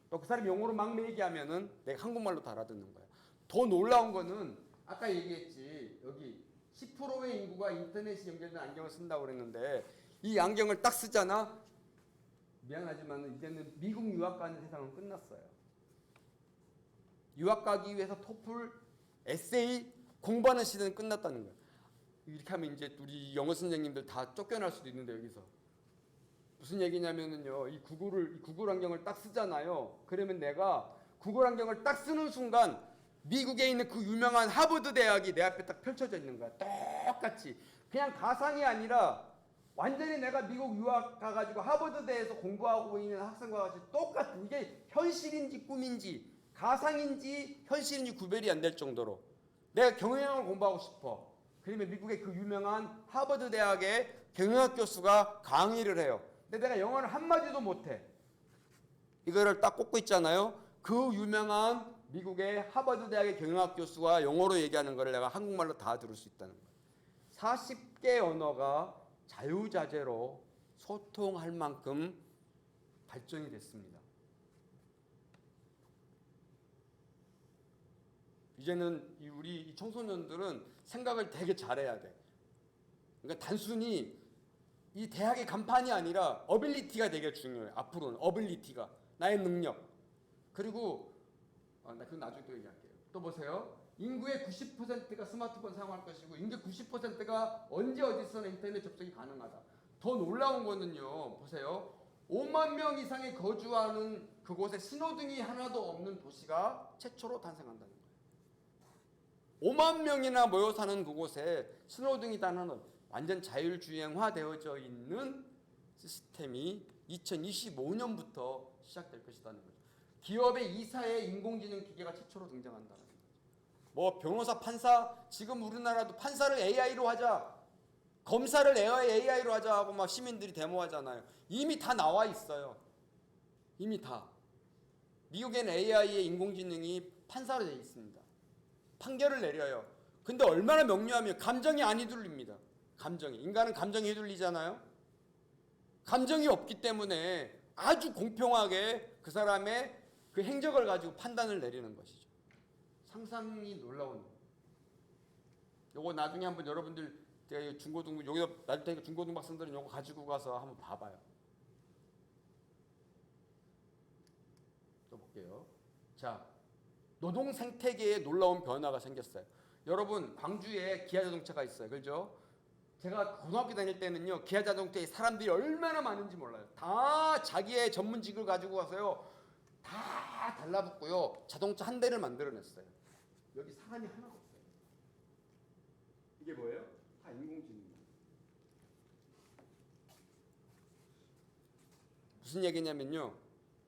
또 그 사람이 영어로 막 얘기하면은 내가 한국말로 다 알아듣는 거야. 더 놀라운 거는 아까 얘기했지. 여기 10%의 인구가 인터넷이 연결된 안경을 쓴다고 그랬는데 이 안경을 딱 쓰잖아. 미안하지만 이제는 미국 유학 가는 세상은 끝났어요. 유학 가기 위해서 토플, 에세이 공부하는 시대는 끝났다는 거야. 이렇게 하면 이제 우리 영어 선생님들 다 쫓겨날 수도 있는데 여기서 무슨 얘기냐면은요, 이 구글 안경을 딱 쓰잖아요. 그러면 내가 구글 안경을 딱 쓰는 순간 미국에 있는 그 유명한 하버드 대학이 내 앞에 딱 펼쳐져 있는 거야. 똑같이. 그냥 가상이 아니라 완전히 내가 미국 유학 가가지고 하버드대에서 공부하고 있는 학생과 같이 똑같은, 이게 현실인지 꿈인지 가상인지 현실인지 구별이 안 될 정도로 내가 경영학을 공부하고 싶어. 그러면 미국의 그 유명한 하버드 대학의 경영학 교수가 강의를 해요. 근데 내가 영어를 한마디도 못해. 이거를 딱 꽂고 있잖아요. 그 유명한 미국의 하버드 대학의 경영학 교수가 영어로 얘기하는 거를 내가 한국말로 다 들을 수 있다는 거예요. 40개 언어가 자유자재로 소통할 만큼 발전이 됐습니다. 이제는 우리 청소년들은 생각을 되게 잘해야 돼. 그러니까 단순히 이 대학의 간판이 아니라 어빌리티가 되게 중요해요. 앞으로는 어빌리티가 나의 능력. 그리고 나 그건 나중에 또 얘기할게요. 또 보세요. 인구의 90%가 스마트폰 사용할 것이고 인구 90%가 언제 어디서나 인터넷 접속이 가능하다. 더 놀라운 거는요. 보세요. 5만 명 이상이 거주하는 그곳에 신호등이 하나도 없는 도시가 최초로 탄생한다는 거예요. 5만 명이나 모여 사는 그곳에 신호등이 단하는 완전 자율주행화되어져 있는 시스템이 2025년부터 시작될 것이라는 거죠. 기업의 이사에 인공지능 기계가 최초로 등장한다는 거죠. 뭐 변호사, 판사, 지금 우리나라도 판사를 AI로 하자, 검사를 AI로 하자 하고 막 시민들이 데모하잖아요. 이미 다 나와 있어요. 이미 다. 미국엔 AI의 인공지능이 판사로 되어 있습니다. 판결을 내려요. 근데 얼마나 명료하면 감정이 안 휘둘립니다. 감정이. 인간은 감정이 휘둘리잖아요. 감정이 없기 때문에 아주 공평하게 그 사람의 그 행적을 가지고 판단을 내리는 것이죠. 상상이 놀라운. 요거 나중에 한번 여러분들 중고등 여기서 놔둘 테니까 중고등 학생들은 요거 가지고 가서 한번 봐봐요. 또 볼게요. 자, 노동 생태계에 놀라운 변화가 생겼어요. 여러분 광주에 기아 자동차가 있어요. 그죠? 제가 고등학교 다닐 때는요. 기아 자동차에 사람들이 얼마나 많은지 몰라요. 다 자기의 전문직을 가지고 와서요. 다 달라붙고요. 자동차 한 대를 만들어냈어요. 여기 사람이 하나가 없어요. 이게 뭐예요? 다 인공지능이에요. 무슨 얘기냐면요.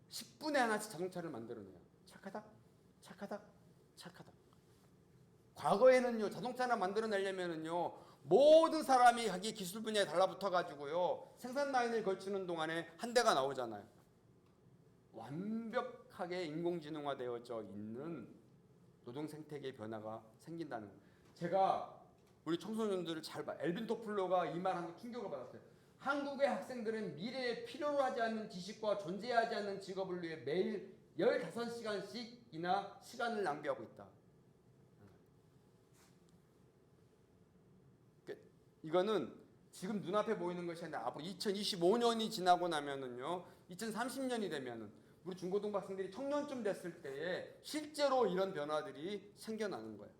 10분에 하나씩 자동차를 만들어내요. 착하다. 착하다. 착하다. 과거에는요. 자동차 하나 만들어내려면은요. 모든 사람이 자기 기술 분야에 달라붙어 가지고요. 생산 라인을 걸치는 동안에 한 대가 나오잖아요. 완벽하게 인공지능화되어져 있는 노동 생태계의 변화가 생긴다는 거예요. 제가 우리 청소년들을 잘 봐. 엘빈 토플러가 이 말 하는 충격을 받았어요. 한국의 학생들은 미래에 필요로 하지 않는 지식과 존재하지 않는 직업을 위해 매일 15시간씩이나 시간을 낭비하고 있다. 이거는 지금 눈앞에 보이는 것이 아니라 앞으로 2025년이 지나고 나면은요, 2030년이 되면은 우리 중고등 학생들이 청년쯤 됐을 때에 실제로 이런 변화들이 생겨나는 거예요.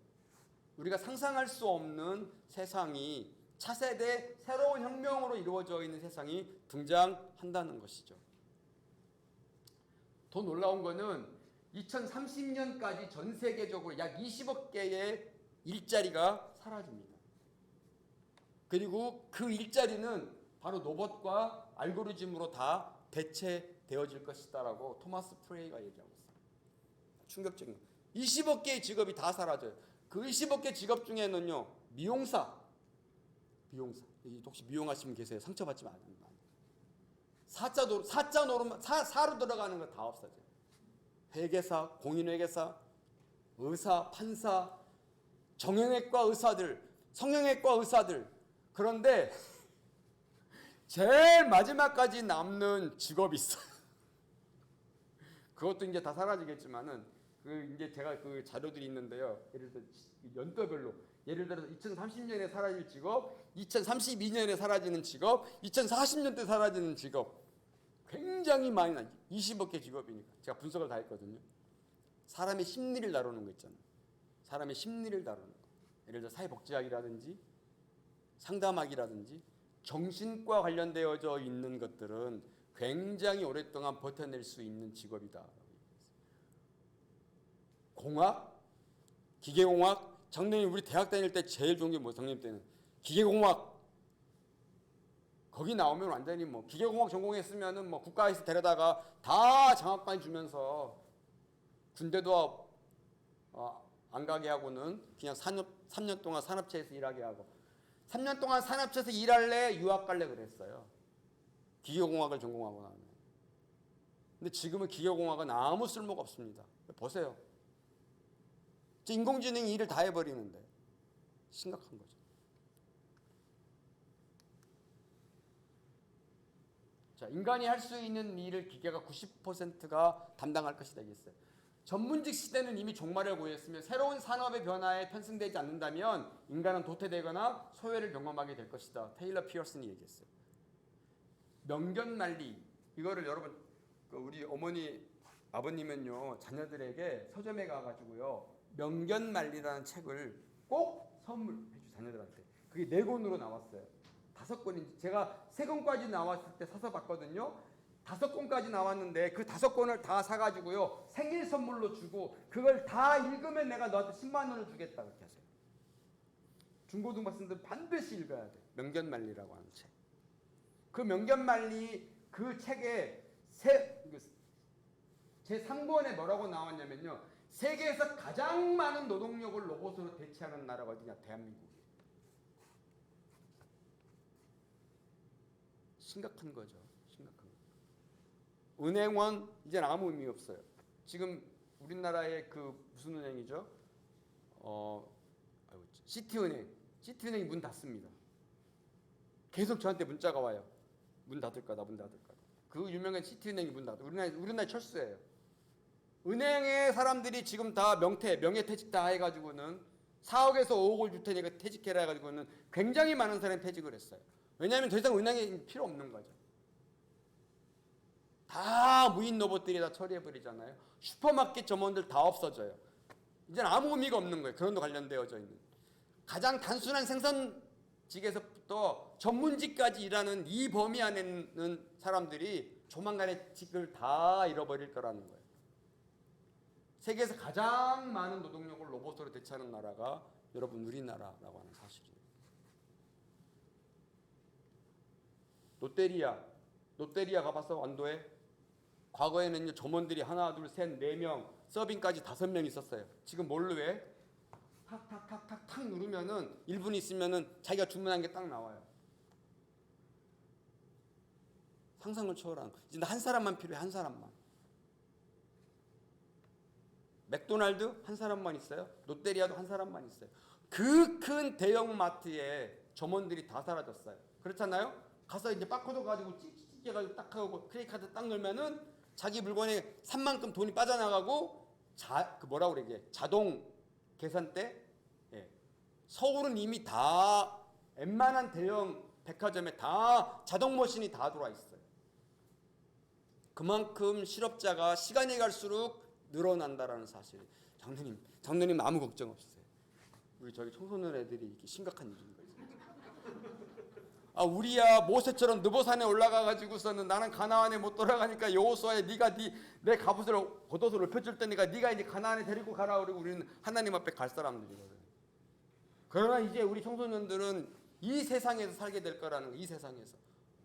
우리가 상상할 수 없는 세상이 차세대 새로운 혁명으로 이루어져 있는 세상이 등장한다는 것이죠. 더 놀라운 거는 2030년까지 전 세계적으로 약 20억 개의 일자리가 사라집니다. 그리고 그 일자리는 바로 로봇과 알고리즘으로 다 대체되어질 것이다라고 토마스 프레이가 얘기하고 있어요. 충격적인 거. 20억 개의 직업이 다 사라져요. 그 20억 개 직업 중에는요. 미용사. 혹시 미용하시면 계세요? 상처받지 마세요. 사로 들어가는 거 다 없어져요. 회계사, 공인회계사, 의사, 판사, 정형외과 의사들, 성형외과 의사들. 그런데 제일 마지막까지 남는 직업이 있어요. 그것도 이제 다 사라지겠지만은 이제 제가 그 자료들이 있는데요. 예를 들어 연도별로 예를 들어서 2030년에 사라질 직업, 2032년에 사라지는 직업, 2040년대 사라지는 직업 굉장히 많이 나. 20억 개 직업이니까 제가 분석을 다 했거든요. 사람의 심리를 다루는 거 있잖아요. 사람의 심리를 다루는 거. 예를 들어 사회복지학이라든지 상담학이라든지 정신과 관련되어져 있는 것들은 굉장히 오랫동안 버텨낼 수 있는 직업이다. 공학, 기계공학, 장로님 우리 대학 다닐 때 제일 좋은 게 뭐 장로님 때는 기계공학. 거기 나오면 완전히 뭐 기계공학 전공했으면은 뭐 국가에서 데려다가 다 장학금 주면서 군대도 안 가게 하고는 그냥 3년 동안 산업체에서 일하게 하고 3년 동안 산업체에서 일할래 유학 갈래 그랬어요. 기계공학을 전공하고 나면. 근데 지금은 기계공학은 아무 쓸모가 없습니다. 보세요. 인공지능이 일을 다 해버리는데 심각한 거죠. 자, 인간이 할 수 있는 일을 기계가 90%가 담당할 것이 되겠어요. 전문직 시대는 이미 종말을 고했으며 새로운 산업의 변화에 편승되지 않는다면 인간은 도태되거나 소외를 경험하게 될 것이다. 테일러 피어슨이 얘기했어요. 명견만리, 이거를 여러분 우리 어머니 아버님은요 자녀들에게 서점에 가가지고요 명견만리라는 책을 꼭 선물해 주 자녀들한테. 그게 4권으로 나왔어요. 5권인지 제가 3권까지 나왔을 때 사서 봤거든요. 5권까지 나왔는데 그 5권을 다 사가지고요 생일 선물로 주고 그걸 다 읽으면 내가 너한테 10만 원을 주겠다 그렇게 하세요. 중고등학생들 반드시 읽어야 돼. 명견만리라고 하는 책. 그 명견만리 그 책에 제 3권에 뭐라고 나왔냐면요. 세계에서 가장 많은 노동력을 로봇으로 대체하는 나라가 어디냐? 대한민국이에요. 심각한 거죠. 심각한 거. 은행원 이제는 아무 의미 없어요. 지금 우리나라의 그 무슨 은행이죠? 시티은행이 문 닫습니다. 계속 저한테 문자가 와요. 문 닫을 거다. 그 유명한 시티은행이 문 닫아. 우리나라 철수예요. 은행의 사람들이 지금 다 명예퇴직 다 해가지고는 4억에서 5억을 줄 테니까 퇴직해라 해가지고는 굉장히 많은 사람이 퇴직을 했어요. 왜냐하면 더 이상 은행이 필요 없는 거죠. 다 무인 로봇들이 다 처리해버리잖아요. 슈퍼마켓 점원들 다 없어져요. 이제는 아무 의미가 없는 거예요. 그런 거 관련되어져 있는. 가장 단순한 생산직에서부터 전문직까지 일하는 이 범위 안에 있는 사람들이 조만간에 직을 다 잃어버릴 거라는 거예요. 세계에서 가장 많은 노동력을 로봇으로 대체하는 나라가 여러분 우리나라라고 하는 사실이에요. 롯데리아 가봤어? 완도에? 과거에는 점원들이 하나, 둘, 셋, 4명, 서빙까지 5명 있었어요. 지금 뭘로 해? 탁 누르면은 1분 있으면은 자기가 주문한 게 딱 나와요. 상상을 초월한 거. 이제 한 사람만 필요해. 한 사람만. 맥도날드 한 사람만 있어요. 롯데리아도 한 사람만 있어요. 그 큰 대형 마트에 점원들이 다 사라졌어요. 그렇잖아요? 가서 이제 바코드 가지고 찍찍 해가지고 딱 하고 크레딧 카드 딱 넣으면은 자기 물건에 산 만큼 돈이 빠져나가고 뭐라고 그래 자동 계산대. 예. 서울은 이미 다 웬만한 대형 백화점에 다 자동 머신이 다 들어와 있어요. 그만큼 실업자가 시간이 갈수록 늘어난다라는 사실. 장로님 아무 걱정 없으세요. 우리 저기 청소년 애들이 이렇게 심각한 일인 거예요. 우리야 모세처럼 느보산에 올라가가지고서는 나는 가나안에 못 돌아가니까 여호수아에 네가 내 갑옷을 겉옷을 넓혀줄 테니까 네가 이제 가나안에 데리고 가라. 그러고 우리는 하나님 앞에 갈 사람들이거든. 그러나 이제 우리 청소년들은 이 세상에서 살게 될 거라는 거. 이 세상에서.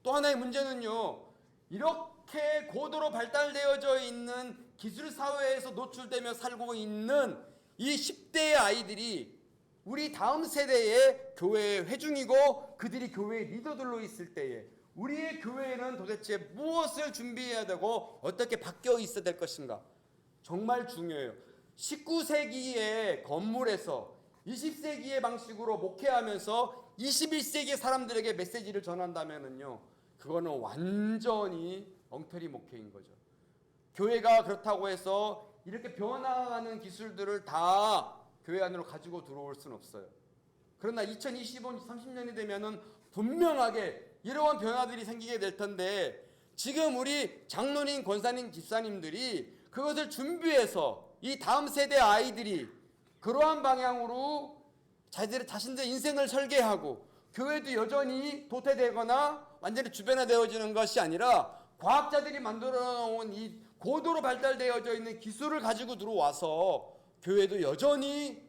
또 하나의 문제는요. 이렇게 고도로 발달되어져 있는 기술 사회에서 노출되며 살고 있는 이 10대의 아이들이 우리 다음 세대의 교회의 회중이고 그들이 교회의 리더들로 있을 때에 우리의 교회는 도대체 무엇을 준비해야 되고 어떻게 바뀌어 있어야 될 것인가? 정말 중요해요. 19세기의 건물에서 20세기의 방식으로 목회하면서 21세기의 사람들에게 메시지를 전한다면은요, 그거는 완전히 엉터리 목회인 거죠. 교회가 그렇다고 해서 이렇게 변화하는 기술들을 다 교회 안으로 가지고 들어올 수는 없어요. 그러나 2025년, 30년이 되면은 분명하게 이러한 변화들이 생기게 될 텐데 지금 우리 장로님, 권사님, 집사님들이 그것을 준비해서 이 다음 세대 아이들이 그러한 방향으로 자신들의 인생을 설계하고 교회도 여전히 도태되거나 완전히 주변화되어지는 것이 아니라 과학자들이 만들어 놓은 이 고도로 발달되어져 있는 기술을 가지고 들어와서 교회도 여전히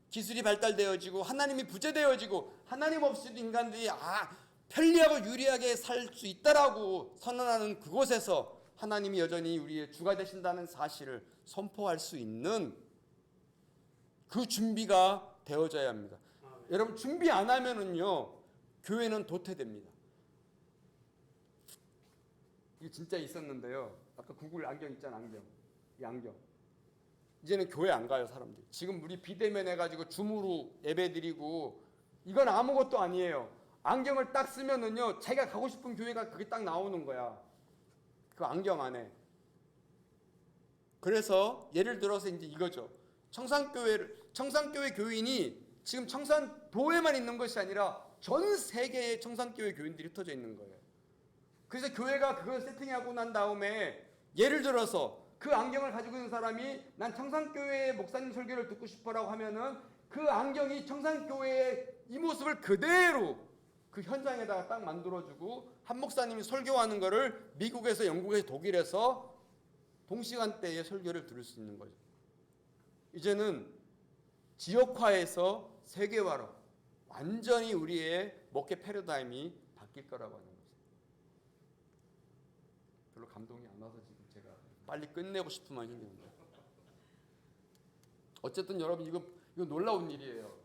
기술이 발달되어지고 하나님이 부재되어지고 하나님 없이도 인간들이 편리하고 유리하게 살 수 있다라고 선언하는 그곳에서 하나님이 여전히 우리의 주가 되신다는 사실을 선포할 수 있는 그 준비가 되어져야 합니다. 여러분 준비 안 하면은요 교회는 도태됩니다. 이게 진짜 있었는데요. 아까 구글 안경 있잖아, 안경. 이 안경. 이제는 교회 안 가요 사람들이. 지금 우리 비대면 해가지고 줌으로 예배드리고 이건 아무것도 아니에요. 안경을 딱 쓰면은요 자기가 가고 싶은 교회가 그게 딱 나오는 거야. 그 안경 안에. 그래서 예를 들어서 이제 이거죠. 청산교회 교인이 지금 청산도에만 있는 것이 아니라 전 세계의 청산교회 교인들이 흩어져 있는 거예요. 그래서 교회가 그걸 세팅하고 난 다음에 예를 들어서 그 안경을 가지고 있는 사람이 난 청산교회 목사님 설교를 듣고 싶어라고 하면은 그 안경이 청산교회의 이 모습을 그대로 그 현장에다가 딱 만들어주고 한 목사님이 설교하는 거를 미국에서 영국에서 독일에서 동시간대에 설교를 들을 수 있는 거죠. 이제는 지역화에서 세계화로 완전히 우리의 목회 패러다임이 바뀔 거라고 하는 거죠. 별로 감동이 안 와서 지금 제가 빨리 끝내고 싶은 마음이 생깁니다. 어쨌든 여러분 이거 놀라운 일이에요.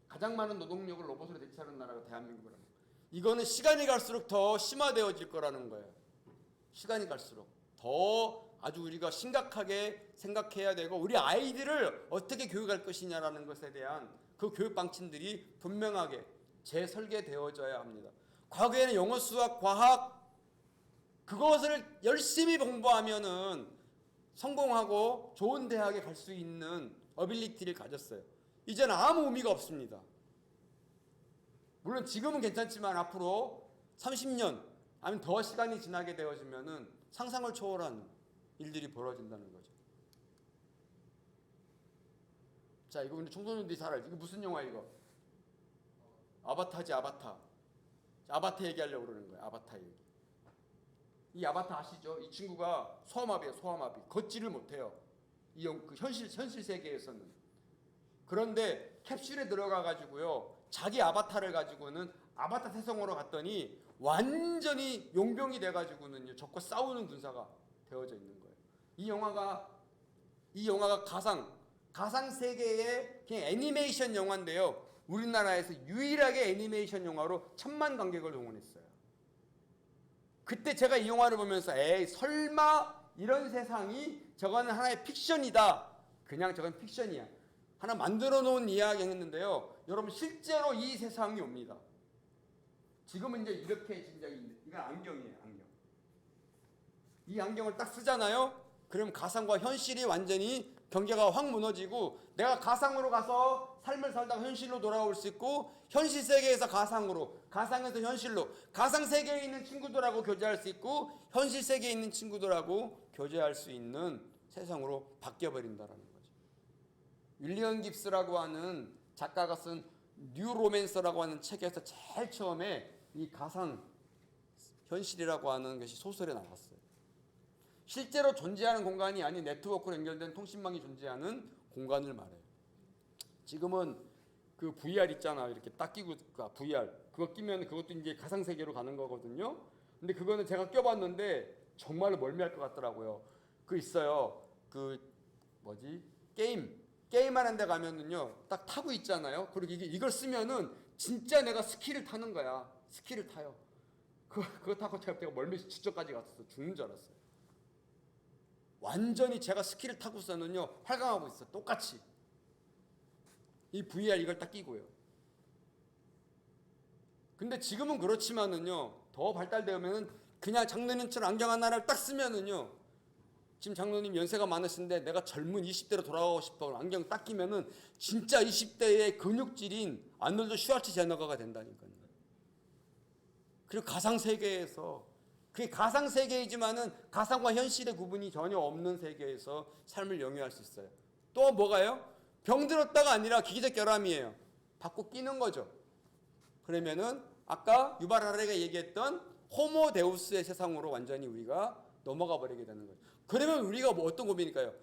가장 많은 노동력을 로봇으로 대체하는 나라가 대한민국이라는 거예요. 이거는 시간이 갈수록 더 심화되어질 거라는 거예요. 시간이 갈수록 더 아주 우리가 심각하게 생각해야 되고 우리 아이들을 어떻게 교육할 것이냐라는 것에 대한 그 교육 방침들이 분명하게 재설계되어져야 합니다. 과거에는 영어, 수학, 과학 그것을 열심히 공부하면은 성공하고 좋은 대학에 갈 수 있는 어빌리티를 가졌어요. 이제는 아무 의미가 없습니다. 물론 지금은 괜찮지만 앞으로 30년 아니면 더 시간이 지나게 되어지면은 상상을 초월한 일들이 벌어진다는 거죠. 자, 이거 근데 청소년들이 잘 알지. 이거 무슨 영화 이거? 아바타지, 아바타. 아바타 얘기하려고 그러는 거예요. 아바타 얘기. 이 아바타 아시죠? 이 친구가 소아마비예요. 소아마비. 걷지를 못해요. 그 현실 세계에서는. 그런데 캡슐에 들어가 가지고요. 자기 아바타를 가지고는 아바타 세상으로 갔더니 완전히 용병이 돼 가지고는요. 적과 싸우는 군사가 되어져 있는 거예요. 이 영화가 가상 세계의 그냥 애니메이션 영화인데요. 우리나라에서 유일하게 애니메이션 영화로 1000만 관객을 동원했어요. 그때 제가 이 영화를 보면서 에이 설마 이런 세상이 저거는 하나의 픽션이다. 그냥 저건 픽션이야. 하나 만들어 놓은 이야기 했는데요. 여러분 실제로 이 세상이 옵니다. 지금은 이제 이렇게 진짜 이건 안경이에요. 안경. 이 안경을 딱 쓰잖아요. 그럼 가상과 현실이 완전히 경계가 확 무너지고 내가 가상으로 가서 삶을 살다가 현실로 돌아올 수 있고 현실 세계에서 가상으로, 가상에서 현실로, 가상 세계에 있는 친구들하고 교제할 수 있고 현실 세계에 있는 친구들하고 교제할 수 있는 세상으로 바뀌어 버린다라는 거죠. 윌리엄 깁스라고 하는 작가가 쓴 뉴 로맨서라고 하는 책에서 제일 처음에 이 가상 현실이라고 하는 것이 소설에 나왔어요. 실제로 존재하는 공간이 아닌 네트워크로 연결된 통신망이 존재하는 공간을 말해요. 지금은 그 VR 있잖아. 이렇게 딱 끼고 VR 그거 끼면 그것도 이제 가상 세계로 가는 거거든요. 근데 그거는 제가 껴봤는데 정말로 멀미할 것 같더라고요. 그 있어요. 그 뭐지? 게임하는 데 가면은요. 딱 타고 있잖아요. 그리고 이걸 쓰면은 진짜 내가 스키를 타는 거야. 스키를 타요. 그거 타고 제가 멀미 직전까지 갔었어. 죽는 줄 알았어요. 완전히 제가 스키를 타고서는요 활강하고 있어. 똑같이 이 VR 이걸 딱 끼고요. 근데 지금은 그렇지만은요 더 발달되면은 그냥 장로님처럼 안경 하나를 딱 쓰면은요 지금 장로님 연세가 많으신데 내가 젊은 20대로 돌아가고 싶어 안경 딱 끼면은 진짜 20대의 근육질인 아놀드 슈왈츠제너거가 된다니까요. 그리고 가상 세계에서 그게 가상 세계이지만은 가상과 현실의 구분이 전혀 없는 세계에서 삶을 영위할 수 있어요. 또 뭐가요? 병들었다가 아니라 기계적 결함이에요. 받고 끼는 거죠. 그러면은 아까 유발 하라리가 얘기했던 호모데우스의 세상으로 완전히 우리가 넘어가 버리게 되는 거죠. 그러면 우리가 뭐 어떤 고민일까요?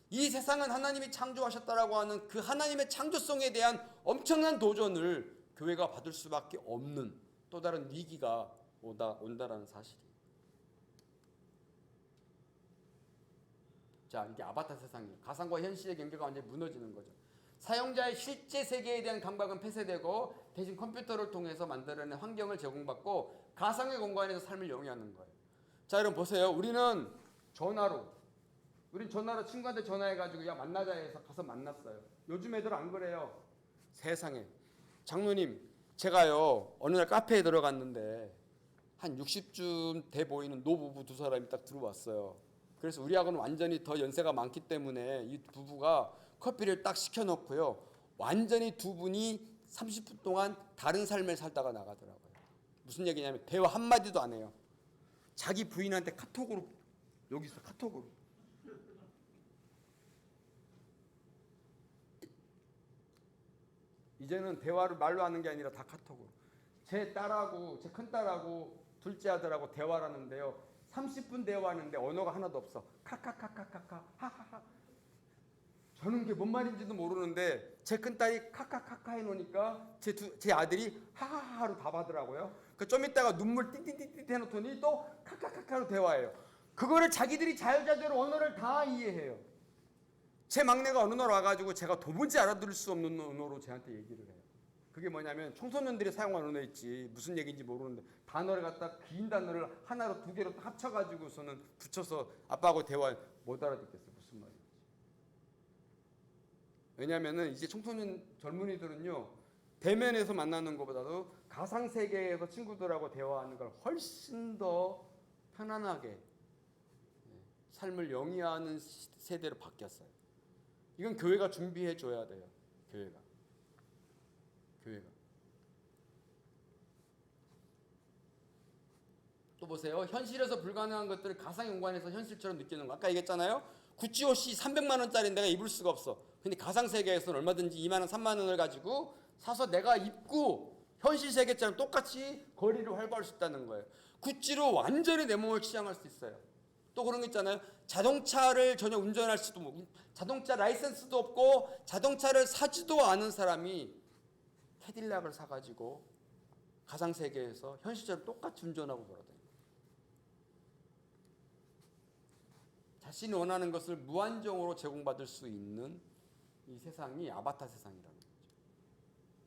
이 세상은 하나님이 창조하셨다라고 하는 그 하나님의 창조성에 대한 엄청난 도전을 교회가 받을 수밖에 없는 또 다른 위기가 온다라는 사실이에요. 자, 이게 아바타 세상이에요. 가상과 현실의 경계가 완전히 무너지는 거죠. 사용자의 실제 세계에 대한 감각은 폐쇄되고 대신 컴퓨터를 통해서 만들어낸 환경을 제공받고 가상의 공간에서 삶을 영위하는 거예요. 자, 여러분 보세요. 우린 전화로 친구한테 전화해가지고 야 만나자 해서 가서 만났어요. 요즘 애들 안 그래요. 세상에. 장로님, 제가요 어느 날 카페에 들어갔는데 한 60쯤 돼 보이는 노부부 두 사람이 딱 들어왔어요. 그래서 우리하고는 완전히 더 연세가 많기 때문에 이 부부가 커피를 딱 시켜놓고요. 완전히 두 분이 30분 동안 다른 삶을 살다가 나가더라고요. 무슨 얘기냐면 대화 한마디도 안 해요. 자기 부인한테 카톡으로 여기서 카톡으로 이제는 대화를 말로 하는 게 아니라 다 카톡으로. 제 딸하고 제 큰딸하고 둘째 아들하고 대화를 하는데요. 30분 대화하는데 언어가 하나도 없어. 카카카카카카 하하하. 저는 그게 뭔 말인지도 모르는데 제 큰딸이 카카카카 해놓으니까 제 아들이 하하하로 답하더라고요. 좀 있다가 눈물 띠띠띠띠 해놓더니 또 카카카카로 대화해요. 그거를 자기들이 자유자재로 언어를 다 이해해요. 제 막내가 어느 날 와가지고 제가 도무지 알아들을 수 없는 언어로 저한테 얘기를 해요. 그게 뭐냐면 청소년들이 사용하는 언어 있지 무슨 얘기인지 모르는데 단어를 갖다 긴 단어를 하나로 두 개로 합쳐가지고서는 붙여서 아빠하고 대화 못 알아듣겠어요. 무슨 말인지. 왜냐하면은 이제 청소년 젊은이들은요 대면에서 만나는 것보다도 가상 세계에서 친구들하고 대화하는 걸 훨씬 더 편안하게 삶을 영위하는 세대로 바뀌었어요. 이건 교회가 준비해 줘야 돼요. 교회가. 또 보세요. 현실에서 불가능한 것들을 가상 공간에서 현실처럼 느끼는 거. 아까 얘기했잖아요. 구찌 옷이 300만 원짜리 내가 입을 수가 없어. 근데 가상 세계에서는 얼마든지 2만 원, 3만 원을 가지고 사서 내가 입고 현실 세계처럼 똑같이 거리를 활보할 수 있다는 거예요. 구찌로 완전히 내 몸을 치장할 수 있어요. 또 그런 거 있잖아요. 자동차를 전혀 운전할 수도 없고 자동차 라이센스도 없고 자동차를 사지도 않은 사람이 캐딜락을 사가지고 가상 세계에서 현실처럼 똑같이 운전하고 걸어다녀요. 자신이 원하는 것을 무한정으로 제공받을 수 있는 이 세상이 아바타 세상이라는 거죠.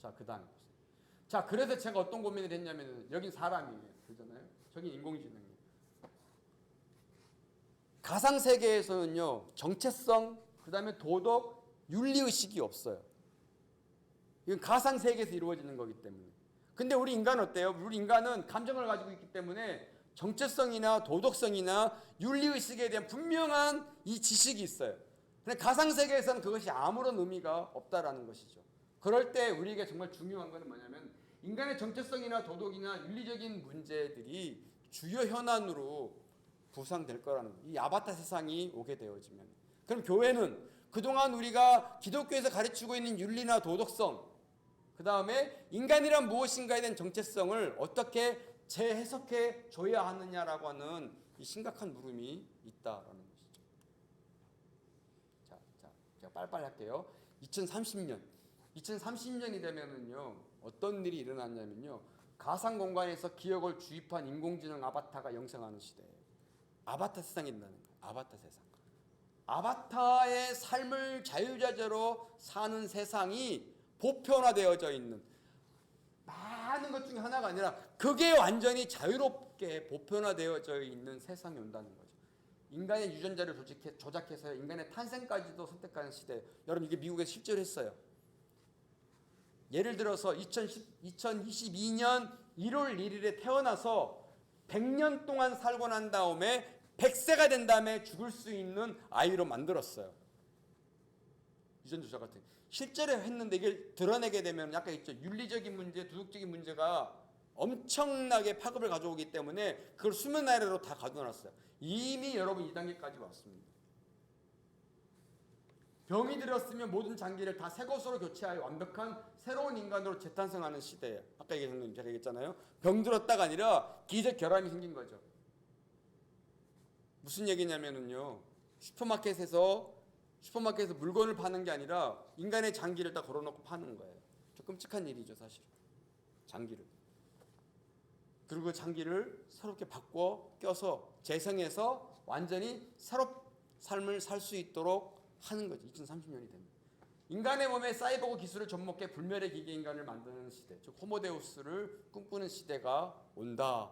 자, 그 다음에 보세요. 자, 그래서 제가 어떤 고민을 했냐면 여긴 사람이에요. 그러잖아요. 저긴 인공지능이에요. 가상 세계에서는요 정체성, 그 다음에 도덕, 윤리의식이 없어요. 이건 가상 세계에서 이루어지는 거기 때문에. 근데 우리 인간은 어때요? 우리 인간은 감정을 가지고 있기 때문에 정체성이나 도덕성이나 윤리의식에 대한 분명한 이 지식이 있어요. 근데 가상 세계에서는 그것이 아무런 의미가 없다라는 것이죠. 그럴 때 우리에게 정말 중요한 것은 뭐냐면 인간의 정체성이나 도덕이나 윤리적인 문제들이 주요 현안으로 부상될 거라는 거예요. 이 아바타 세상이 오게 되어지면. 그럼 교회는 그동안 우리가 기독교에서 가르치고 있는 윤리나 도덕성, 그 다음에 인간이란 무엇인가에 대한 정체성을 어떻게 재해석해 줘야 하느냐라고 하는 이 심각한 물음이 있다라는 것이죠. 자, 제가 빨리빨리 할게요. 2030년이 되면은요 어떤 일이 일어났냐면요 가상 공간에서 기억을 주입한 인공지능 아바타가 영생하는 시대예요. 아바타 세상이 된다는 거예요. 아바타 세상. 아바타의 삶을 자유자재로 사는 세상이 보편화되어져 있는 많은 것 중에 하나가 아니라 그게 완전히 자유롭게 보편화되어져 있는 세상이 온다는 거죠. 인간의 유전자를 조작해서 인간의 탄생까지도 선택하는 시대. 여러분 이게 미국에서 실제로 했어요. 예를 들어서 2022년 1월 1일에 태어나서 100년 동안 살고 난 다음에 100세가 된 다음에 죽을 수 있는 아이로 만들었어요. 유전 조작 같은. 실제로 했는데 이걸 드러내게 되면 약간 있죠. 윤리적인 문제, 도덕적인 문제가 엄청나게 파급을 가져오기 때문에 그걸 수면 아래로 다 가둬놨어요. 이미 여러분 2단계까지 왔습니다. 병이 들었으면 모든 장기를 다 새 것으로 교체하여 완벽한 새로운 인간으로 재탄생하는 시대예요. 아까 제가 얘기했잖아요. 병 들었다가 아니라 기적 결함이 생긴 거죠. 무슨 얘기냐면요. 슈퍼마켓에서 물건을 파는 게 아니라 인간의 장기를 다 걸어놓고 파는 거예요. 좀 끔찍한 일이죠, 사실. 장기를. 그리고 그 장기를 새롭게 바꿔 껴서 재생해서 완전히 삶을 살 수 있도록 하는 거죠. 2030년이 되면. 인간의 몸에 사이보그 기술을 접목해 불멸의 기계 인간을 만드는 시대, 즉 호모데우스를 꿈꾸는 시대가 온다.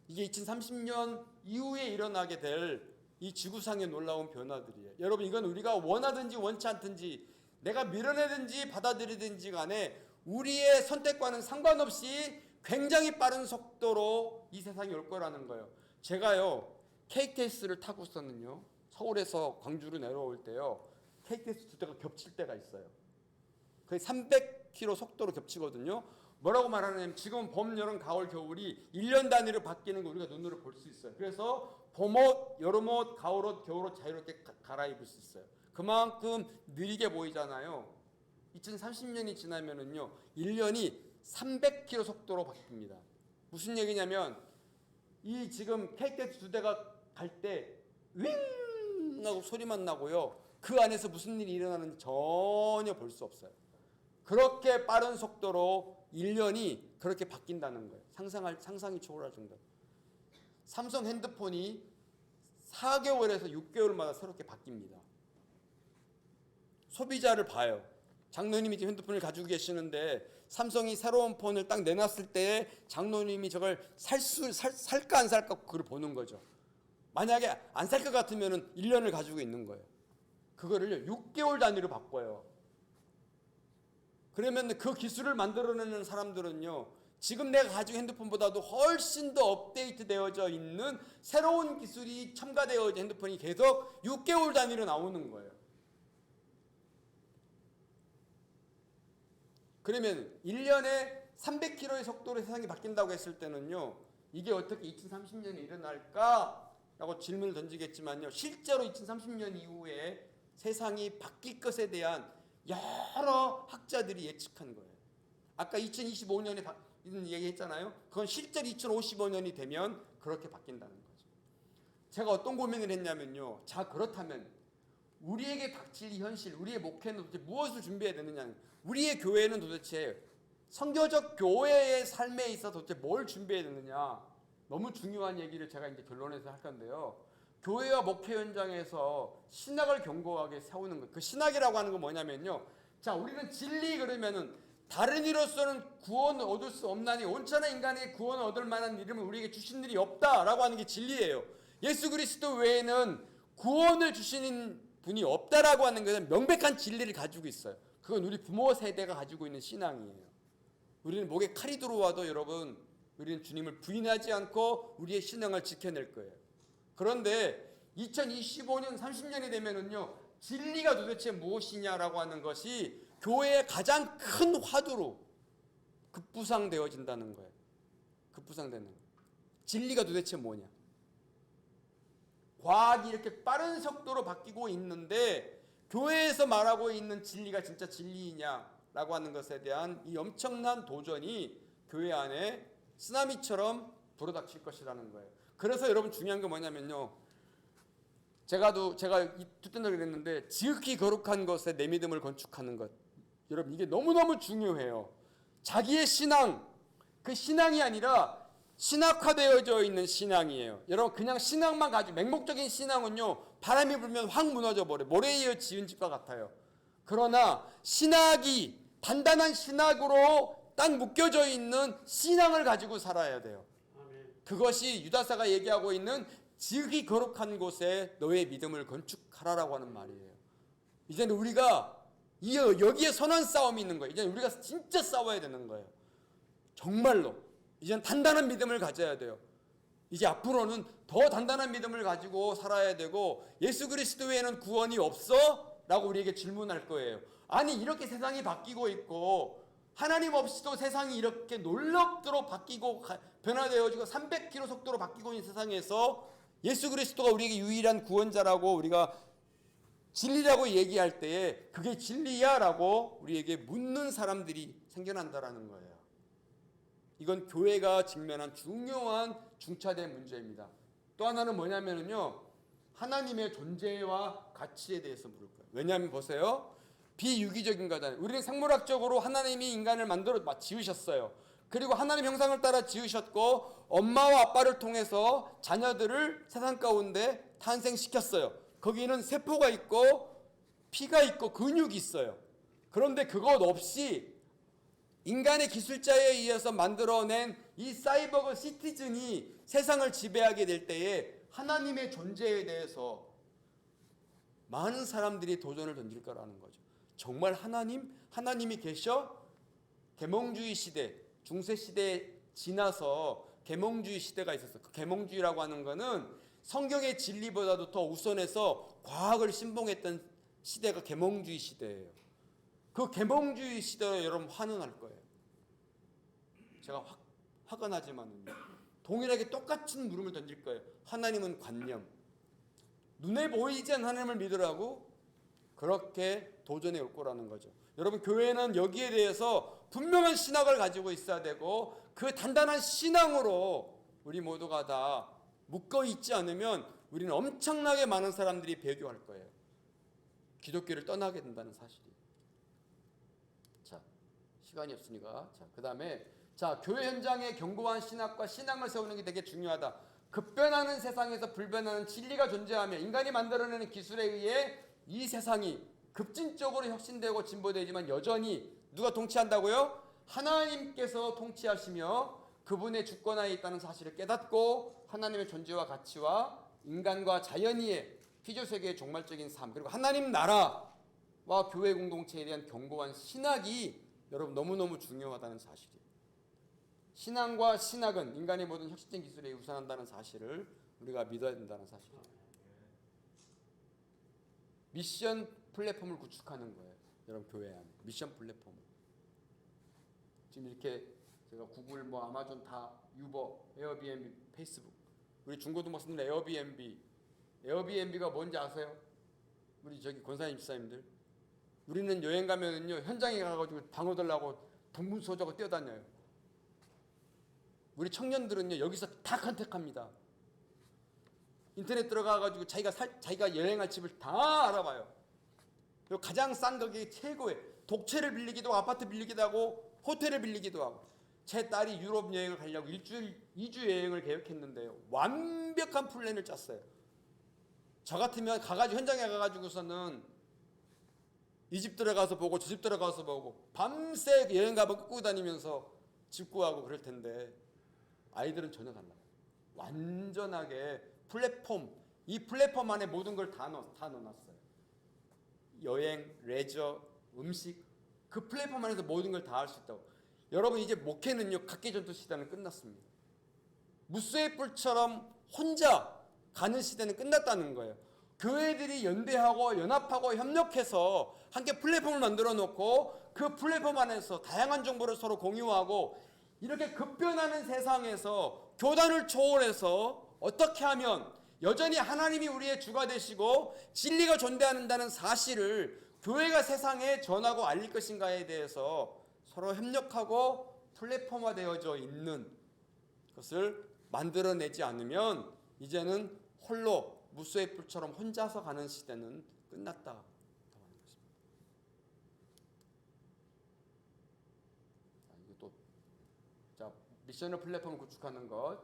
이게 2030년 이후에 일어나게 될 이 지구상의 놀라운 변화들이에요. 여러분, 이건 우리가 원하든지 원치 않든지 내가 밀어내든지 받아들이든지 간에 우리의 선택과는 상관없이 굉장히 빠른 속도로 이 세상이 올 거라는 거예요. 제가요 KTX를 타고서는요 서울에서 광주로 내려올 때요 KTX 두 대가 겹칠 때가 있어요. 거의 300km 속도로 겹치거든요. 뭐라고 말하냐면 지금 봄, 여름, 가을, 겨울이 1년 단위로 바뀌는 거 우리가 눈으로 볼 수 있어요. 그래서 봄옷, 여름옷, 가을옷, 겨울옷 자유롭게 갈아입을 수 있어요. 그만큼 느리게 보이잖아요. 2030년이 지나면은요 1년이 300km 속도로 바뀝니다. 무슨 얘기냐면 이 지금 KTX 두 대가 갈 때 윙 하고 소리만 나고요. 그 안에서 무슨 일이 일어나는지 전혀 볼 수 없어요. 그렇게 빠른 속도로 1년이 그렇게 바뀐다는 거예요. 상상이 초월할 정도. 삼성 핸드폰이 4개월에서 6개월마다 새롭게 바뀝니다. 소비자를 봐요. 장로님이 지금 핸드폰을 가지고 계시는데 삼성이 새로운 폰을 딱 내놨을 때 장로님이 저걸 살까 안 살까 그걸 보는 거죠. 만약에 안 살 것 같으면 1년을 가지고 있는 거예요. 그거를 6개월 단위로 바꿔요. 그러면 그 기술을 만들어내는 사람들은요 지금 내가 가지고 핸드폰보다도 훨씬 더 업데이트되어져 있는 새로운 기술이 첨가되어진 핸드폰이 계속 6개월 단위로 나오는 거예요. 그러면 1년에 300km의 속도로 세상이 바뀐다고 했을 때는요 이게 어떻게 2030년에 일어날까라고 질문을 던지겠지만요 실제로 2030년 이후에 세상이 바뀔 것에 대한 여러 학자들이 예측한 거예요. 아까 2025년에 얘기했잖아요. 그건 실제로 2055년이 되면 그렇게 바뀐다는 거죠. 제가 어떤 고민을 했냐면요. 자, 그렇다면 우리에게 닥칠 이 현실, 우리의 목회는 도대체 무엇을 준비해야 되느냐. 우리의 교회는 도대체 선교적 교회의 삶에 있어서 도대체 뭘 준비해야 되느냐. 너무 중요한 얘기를 제가 이제 결론에서 할 건데요. 교회와 목회 현장에서 신학을 견고하게 세우는 것. 그 신학이라고 하는 건 뭐냐면요. 자, 우리는 진리 그러면은 다른 이로서는 구원을 얻을 수 없나니 온전한 인간에게 구원을 얻을 만한 이름을 우리에게 주신 일이 없다라고 하는 게 진리예요. 예수 그리스도 외에는 구원을 주시는 분이 없다라고 하는 것은 명백한 진리를 가지고 있어요. 그건 우리 부모 세대가 가지고 있는 신앙이에요. 우리는 목에 칼이 들어와도 여러분 우리는 주님을 부인하지 않고 우리의 신앙을 지켜낼 거예요. 그런데 2025년 30년이 되면은요 진리가 도대체 무엇이냐라고 하는 것이 교회의 가장 큰 화두로 급부상되어진다는 거예요. 급부상되는 거예요. 진리가 도대체 뭐냐? 과학이 이렇게 빠른 속도로 바뀌고 있는데 교회에서 말하고 있는 진리가 진짜 진리이냐라고 하는 것에 대한 이 엄청난 도전이 교회 안에 쓰나미처럼 불어닥칠 것이라는 거예요. 그래서 여러분 중요한 게 뭐냐면요. 제가 듣던 적이 됐는데 지극히 거룩한 것에 내 믿음을 건축하는 것. 여러분 이게 너무너무 중요해요. 자기의 신앙, 그 신앙이 아니라 신학화되어져 있는 신앙이에요. 여러분 그냥 신앙만 가지고 맹목적인 신앙은요. 바람이 불면 확 무너져 버려요. 모래에 이어 지은 집과 같아요. 그러나 신학이 단단한 신학으로 딱 묶여져 있는 신앙을 가지고 살아야 돼요. 그것이 유다서가 얘기하고 있는 지극히 거룩한 곳에 너의 믿음을 건축하라라고 하는 말이에요. 이제는 우리가 여기에 선한 싸움이 있는 거예요. 이제는 우리가 진짜 싸워야 되는 거예요. 정말로. 이제는 단단한 믿음을 가져야 돼요. 이제 앞으로는 더 단단한 믿음을 가지고 살아야 되고 예수 그리스도 외에는 구원이 없어? 라고 우리에게 질문할 거예요. 아니 이렇게 세상이 바뀌고 있고 하나님 없이도 세상이 이렇게 놀랍도록 바뀌고 변화되어지고 300km 속도로 바뀌고 있는 세상에서 예수 그리스도가 우리에게 유일한 구원자라고 우리가 진리라고 얘기할 때에 그게 진리야? 라고 우리에게 묻는 사람들이 생겨난다라는 거예요. 이건 교회가 직면한 중요한 중차대한 문제입니다. 또 하나는 뭐냐면요. 하나님의 존재와 가치에 대해서 물을 거예요. 왜냐하면 보세요. 비유기적인 거잖아요. 우리는 생물학적으로 하나님이 인간을 만들어 지으셨어요. 그리고 하나님 형상을 따라 지으셨고 엄마와 아빠를 통해서 자녀들을 세상 가운데 탄생시켰어요. 거기는 세포가 있고 피가 있고 근육이 있어요. 그런데 그것 없이 인간의 기술자에 의해서 만들어낸 이 사이버그 시티즌이 세상을 지배하게 될 때에 하나님의 존재에 대해서 많은 사람들이 도전을 던질 거라는 거죠. 정말 하나님이 계셔? 계몽주의 시대, 중세 시대에 지나서 계몽주의 시대가 있었어요. 그 계몽주의라고 하는 거는 성경의 진리보다도 더 우선해서 과학을 신봉했던 시대가 계몽주의 시대예요. 그 계몽주의 시대에 여러분 환원할 거예요. 제가 화가 나지만은 동일하게 똑같은 물음을 던질 거예요. 하나님은 관념. 눈에 보이지 않는 하나님을 믿으라고 그렇게 도전해 올 거라는 거죠. 여러분 교회는 여기에 대해서 분명한 신학을 가지고 있어야 되고 그 단단한 신앙으로 우리 모두가 다 묶어 있지 않으면 우리는 엄청나게 많은 사람들이 배교할 거예요. 기독교를 떠나게 된다는 사실이. 자, 시간이 없으니까 그다음에 교회 현장에 견고한 신학과 신앙을 세우는 게 되게 중요하다. 급변하는 세상에서 불변하는 진리가 존재하며 인간이 만들어내는 기술에 의해 이 세상이 급진적으로 혁신되고 진보되지만 여전히 누가 통치한다고요? 하나님께서 통치하시며 그분의 주권하에 있다는 사실을 깨닫고 하나님의 존재와 가치와 인간과 자연의 피조세계의 종말적인 삶 그리고 하나님 나라와 교회 공동체에 대한 견고한 신학이 여러분 너무너무 중요하다는 사실이에요. 신앙과 신학은 인간의 모든 혁신적인 기술에 우선한다는 사실을 우리가 믿어야 된다는 사실이에요. 미션 플랫폼을 구축하는 거예요. 여러분 교회 안에 미션 플랫폼. 지금 이렇게 제가 구글, 아마존 다 유버, 에어비앤비, 페이스북. 우리 중고등 학생들 에어비앤비가 뭔지 아세요? 우리 저기 권사님 집사님들. 우리는 여행 가면은요 현장에 가가지고 방어 들라고 동분서주하고 뛰어다녀요. 우리 청년들은요 여기서 다 컨택합니다. 인터넷 들어가가지고 자기가 여행할 집을 다 알아봐요. 그리고 가장 싼 가격이 최고의 독채를 빌리기도 하고 아파트 빌리기도 하고 호텔을 빌리기도 하고. 제 딸이 유럽 여행을 가려고 2주 여행을 계획했는데요. 완벽한 플랜을 짰어요. 저 같으면 현장에 가가지고서는 이 집 들어가서 보고 저 집 들어가서 보고 밤새 여행 가방 끌고 다니면서 집 구하고 그럴 텐데 아이들은 전혀 달라요. 완전하게 이 플랫폼 안에 모든 걸 다 넣어놨어요. 여행, 레저, 음식 그 플랫폼 안에서 모든 걸 다 할 수 있다고. 여러분 이제 목회는요 각계전투 시대는 끝났습니다. 무쇠의 뿔처럼 혼자 가는 시대는 끝났다는 거예요. 교회들이 연대하고 연합하고 협력해서 함께 플랫폼을 만들어 놓고 그 플랫폼 안에서 다양한 정보를 서로 공유하고 이렇게 급변하는 세상에서 교단을 초월해서 어떻게 하면 여전히 하나님이 우리의 주가 되시고 진리가 존재한다는 사실을 교회가 세상에 전하고 알릴 것인가에 대해서 서로 협력하고 플랫폼화되어져 있는 것을 만들어내지 않으면 이제는 홀로 무쇠의 뿔처럼 혼자서 가는 시대는 끝났다. 미션을 플랫폼을 구축하는 것.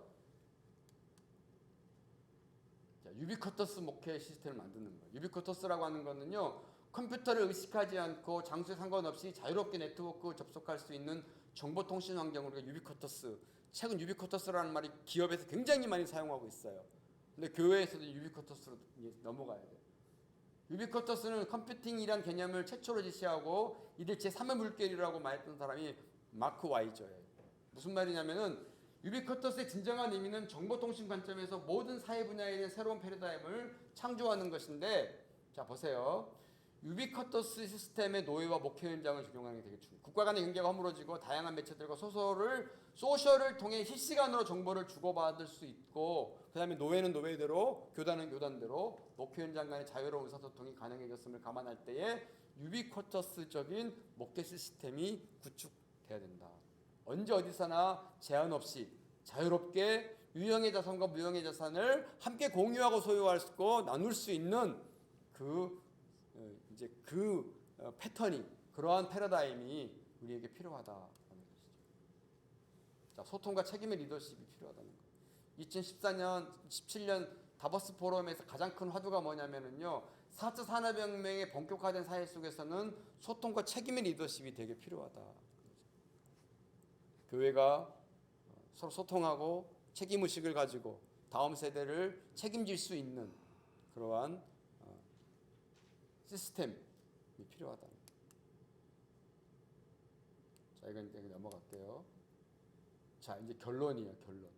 유비쿼터스 목회 시스템을 만드는 거예요. 유비쿼터스라고 하는 거는요. 컴퓨터를 의식하지 않고 장소에 상관없이 자유롭게 네트워크 접속할 수 있는 정보통신 환경을 우리가 유비쿼터스. 최근 유비쿼터스라는 말이 기업에서 굉장히 많이 사용하고 있어요. 근데 교회에서도 유비쿼터스로 넘어가야 돼요. 유비쿼터스는 컴퓨팅이란 개념을 최초로 제시하고 이를 제3의 물결이라고 말했던 사람이 마크 와이저예요. 무슨 말이냐면은 유비쿼터스의 진정한 의미는 정보통신 관점에서 모든 사회 분야에 대한 새로운 패러다임을 창조하는 것인데, 자 보세요. 유비쿼터스 시스템의 노예와 목회 현장을 적용하는 게 되게 중요해요. 국가 간의 경계가 허물어지고 다양한 매체들과 소셜을 통해 실시간으로 정보를 주고받을 수 있고, 그 다음에 노예는 노예대로, 교단은 교단대로 목회 현장 간의 자유로운 의사소통이 가능해졌음을 감안할 때에 유비쿼터스적인 목회 시스템이 구축돼야 된다. 언제 어디서나 제한 없이 자유롭게 유형의 자산과 무형의 자산을 함께 공유하고 소유할 수 있고 나눌 수 있는 그 패턴이, 그러한 패러다임이 우리에게 필요하다는 것이죠. 자, 소통과 책임의 리더십이 필요하다는 거. 2014년, 17년 다보스 포럼에서 가장 큰 화두가 뭐냐면은요. 4차 산업혁명의 본격화된 사회 속에서는 소통과 책임의 리더십이 되게 필요하다. 교회가 서로 소통하고 책임의식을 가지고 다음 세대를 책임질 수 있는 그러한 시스템이 필요하다. 자, 이건 이제 넘어갈게요. 자, 이제 결론이에요. 결론.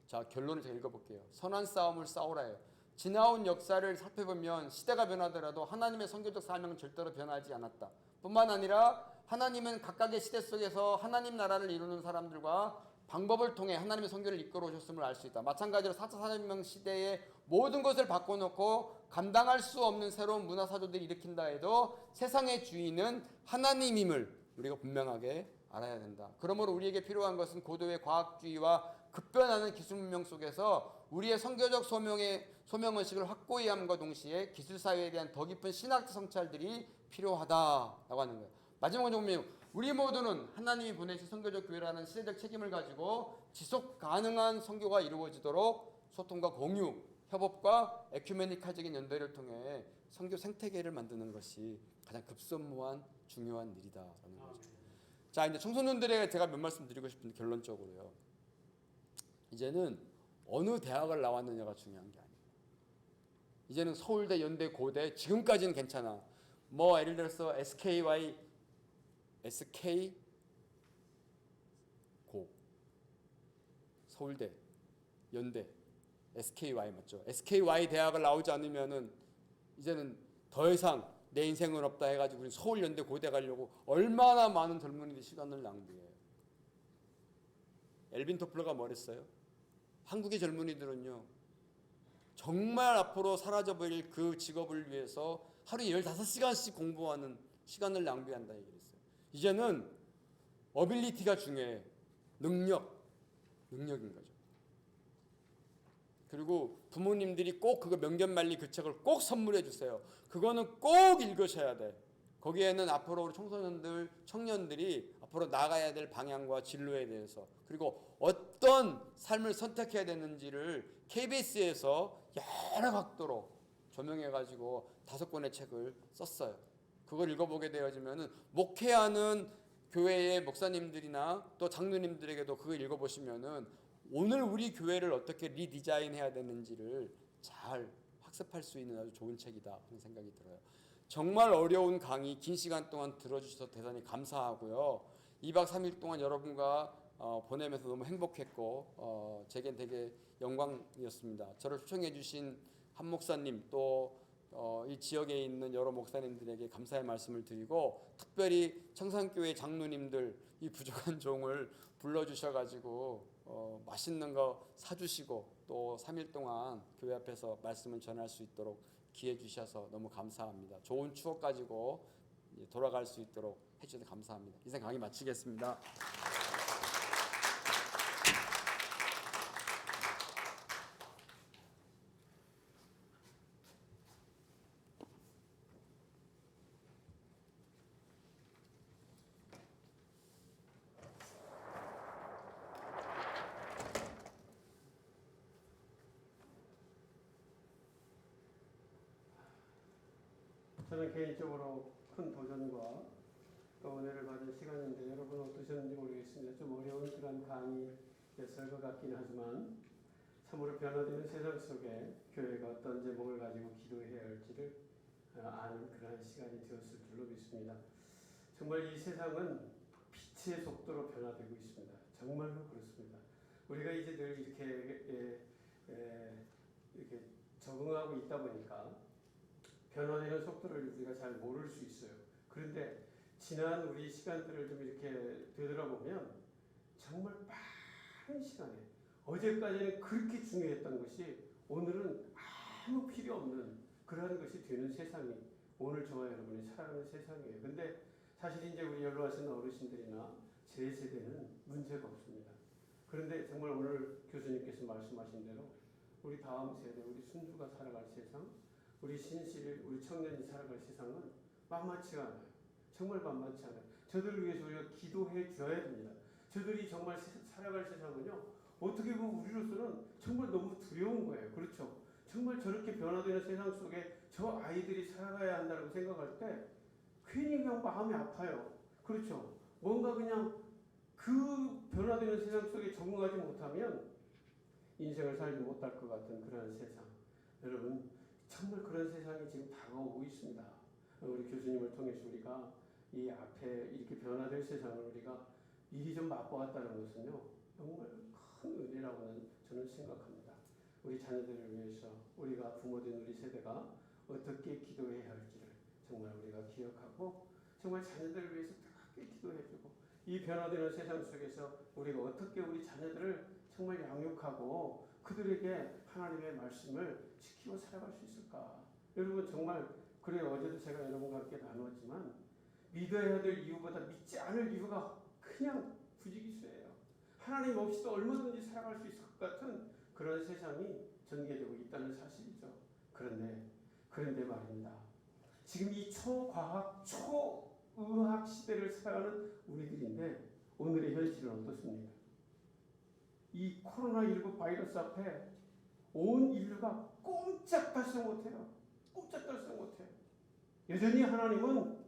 자, 결론을 제가 읽어볼게요. 선한 싸움을 싸우라요. 지나온 역사를 살펴보면 시대가 변하더라도 하나님의 선교적 사명은 절대로 변하지 않았다. 뿐만 아니라 하나님은 각각의 시대 속에서 하나님 나라를 이루는 사람들과 방법을 통해 하나님의 선교를 이끌어 오셨음을 알 수 있다. 마찬가지로 4차 산업혁명 시대의 모든 것을 바꿔놓고 감당할 수 없는 새로운 문화사조들이 일으킨다 해도 세상의 주인은 하나님임을 우리가 분명하게 알아야 된다. 그러므로 우리에게 필요한 것은 고도의 과학주의와 급변하는 기술 문명 속에서 우리의 선교적 소명의식을 확고히 함과 동시에 기술사회에 대한 더 깊은 신학적 성찰들이 필요하다라고 하는 거예요. 마지막으로 보면 우리 모두는 하나님이 보내신 선교적 교회라는 시대적 책임을 가지고 지속 가능한 선교가 이루어지도록 소통과 공유, 협업과 에큐메니칼적인 연대를 통해 선교 생태계를 만드는 것이 가장 급선무한 중요한 일이다라는 거죠. 자, 이제 청소년들에게 제가 몇 말씀 드리고 싶은데 결론적으로요. 이제는 어느 대학을 나왔느냐가 중요한 게 아니에요. 이제는 서울대, 연대, 고대 지금까지는 괜찮아. 뭐 예를 들어서 SK 고 서울대, 연대, SKY 맞죠? SKY 대학을 나오지 않으면은 이제는 더 이상 내 인생은 없다 해가지고 우리 서울, 연대, 고대 가려고 얼마나 많은 젊은이들이 시간을 낭비해요. 엘빈 토플러가 뭐랬어요? 한국의 젊은이들은요 정말 앞으로 사라져버릴 그 직업을 위해서 하루에 15시간씩 공부하는 시간을 낭비한다 얘기했어요. 이제는 어빌리티가 중요해. 능력인 거죠. 그리고 부모님들이 꼭 그거 명견만리 그 책을 꼭 선물해 주세요. 그거는 꼭 읽으셔야 돼. 거기에는 앞으로 우리 청소년들, 청년들이 앞으로 나가야 될 방향과 진로에 대해서 그리고 어떤 삶을 선택해야 되는지를 KBS에서 여러 각도로 조명해가지고 5권의 책을 썼어요. 그걸 읽어보게 되어지면은 목회하는 교회의 목사님들이나 또 장로님들에게도 그걸 읽어보시면은 오늘 우리 교회를 어떻게 리디자인해야 되는지를 잘 학습할 수 있는 아주 좋은 책이다 하는 생각이 들어요. 정말 어려운 강의 긴 시간 동안 들어주셔서 대단히 감사하고요. 2박 3일 동안 여러분과 보내면서 너무 행복했고 제겐 되게 영광이었습니다. 저를 초청해 주신 한 목사님 또 이 지역에 있는 여러 목사님들에게 감사의 말씀을 드리고 특별히 청산교회 장로님들 이 부족한 종을 불러주셔가지고 맛있는 거 사주시고 또 3일 동안 교회 앞에서 말씀을 전할 수 있도록 기회 주셔서 너무 감사합니다. 좋은 추억 가지고 돌아갈 수 있도록 해주셔서 감사합니다. 이상 강의 마치겠습니다. 저는 개인적으로 큰 도전과 또 은혜를 받은 시간인데 여러분 어떠셨는지 모르겠습니다. 좀 어려운 그런 강의였을 것 같긴 하지만 참으로 변화되는 세상 속에 교회가 어떤 제목을 가지고 기도해야 할지를 아는 그러한 시간이 되었을 줄로 믿습니다. 정말 이 세상은 빛의 속도로 변화되고 있습니다. 정말로 그렇습니다. 우리가 이제 늘 이렇게 적응하고 있다 보니까 변화되는 속도를 우리가 잘 모를 수 있어요. 그런데 지난 우리 시간들을 좀 이렇게 되돌아보면 정말 빠른 시간에 어제까지는 그렇게 중요했던 것이 오늘은 아무 필요 없는 그러한 것이 되는 세상이 오늘 저와 여러분이 살아가는 세상이에요. 근데 사실 이제 우리 연로하신 어르신들이나 제 세대는 문제가 없습니다. 그런데 정말 오늘 교수님께서 말씀하신 대로 우리 다음 세대, 우리 순주가 살아갈 세상, 우리 신실, 우리 청년이 살아갈 세상은 만만치가 않아요. 정말 만만치 않아요. 저들을 위해서 우리가 기도해 줘야 됩니다. 저들이 정말 살아갈 세상은요. 어떻게 보면 우리로서는 정말 너무 두려운 거예요. 그렇죠? 정말 저렇게 변화되는 세상 속에 저 아이들이 살아가야 한다고 생각할 때 괜히 그냥 마음이 아파요. 그렇죠? 뭔가 그냥 그 변화되는 세상 속에 적응하지 못하면 인생을 살지 못할 것 같은 그런 세상. 여러분, 정말 그런 세상이 지금 다가오고 있습니다. 우리 교수님을 통해서 우리가 이 앞에 이렇게 변화될 세상을 우리가 미리 좀 맛보았다는 것은요, 정말 큰 은혜라고는 저는 생각합니다. 우리 자녀들을 위해서 우리가 부모된 우리 세대가 어떻게 기도해야 할지를 정말 우리가 기억하고 정말 자녀들을 위해서 뜨겁게 기도해주고 이 변화되는 세상 속에서 우리가 어떻게 우리 자녀들을 정말 양육하고 그들에게 하나님의 말씀을 지키고 살아갈 수 있을까? 여러분 정말 그래요. 어제도 제가 여러분과 함께 나누었지만 믿어야 될 이유보다 믿지 않을 이유가 그냥 부지기수예요. 하나님 없이도 얼마든지 살아갈 수 있을 것 같은 그런 세상이 전개되고 있다는 사실이죠. 그런데 말입니다. 지금 이 초과학, 초의학 시대를 살아가는 우리들인데 오늘의 현실은 어떻습니까? 이 코로나19 바이러스 앞에 온 인류가 꼼짝달싹 못해요. 꼼짝달싹 못해요. 여전히 하나님은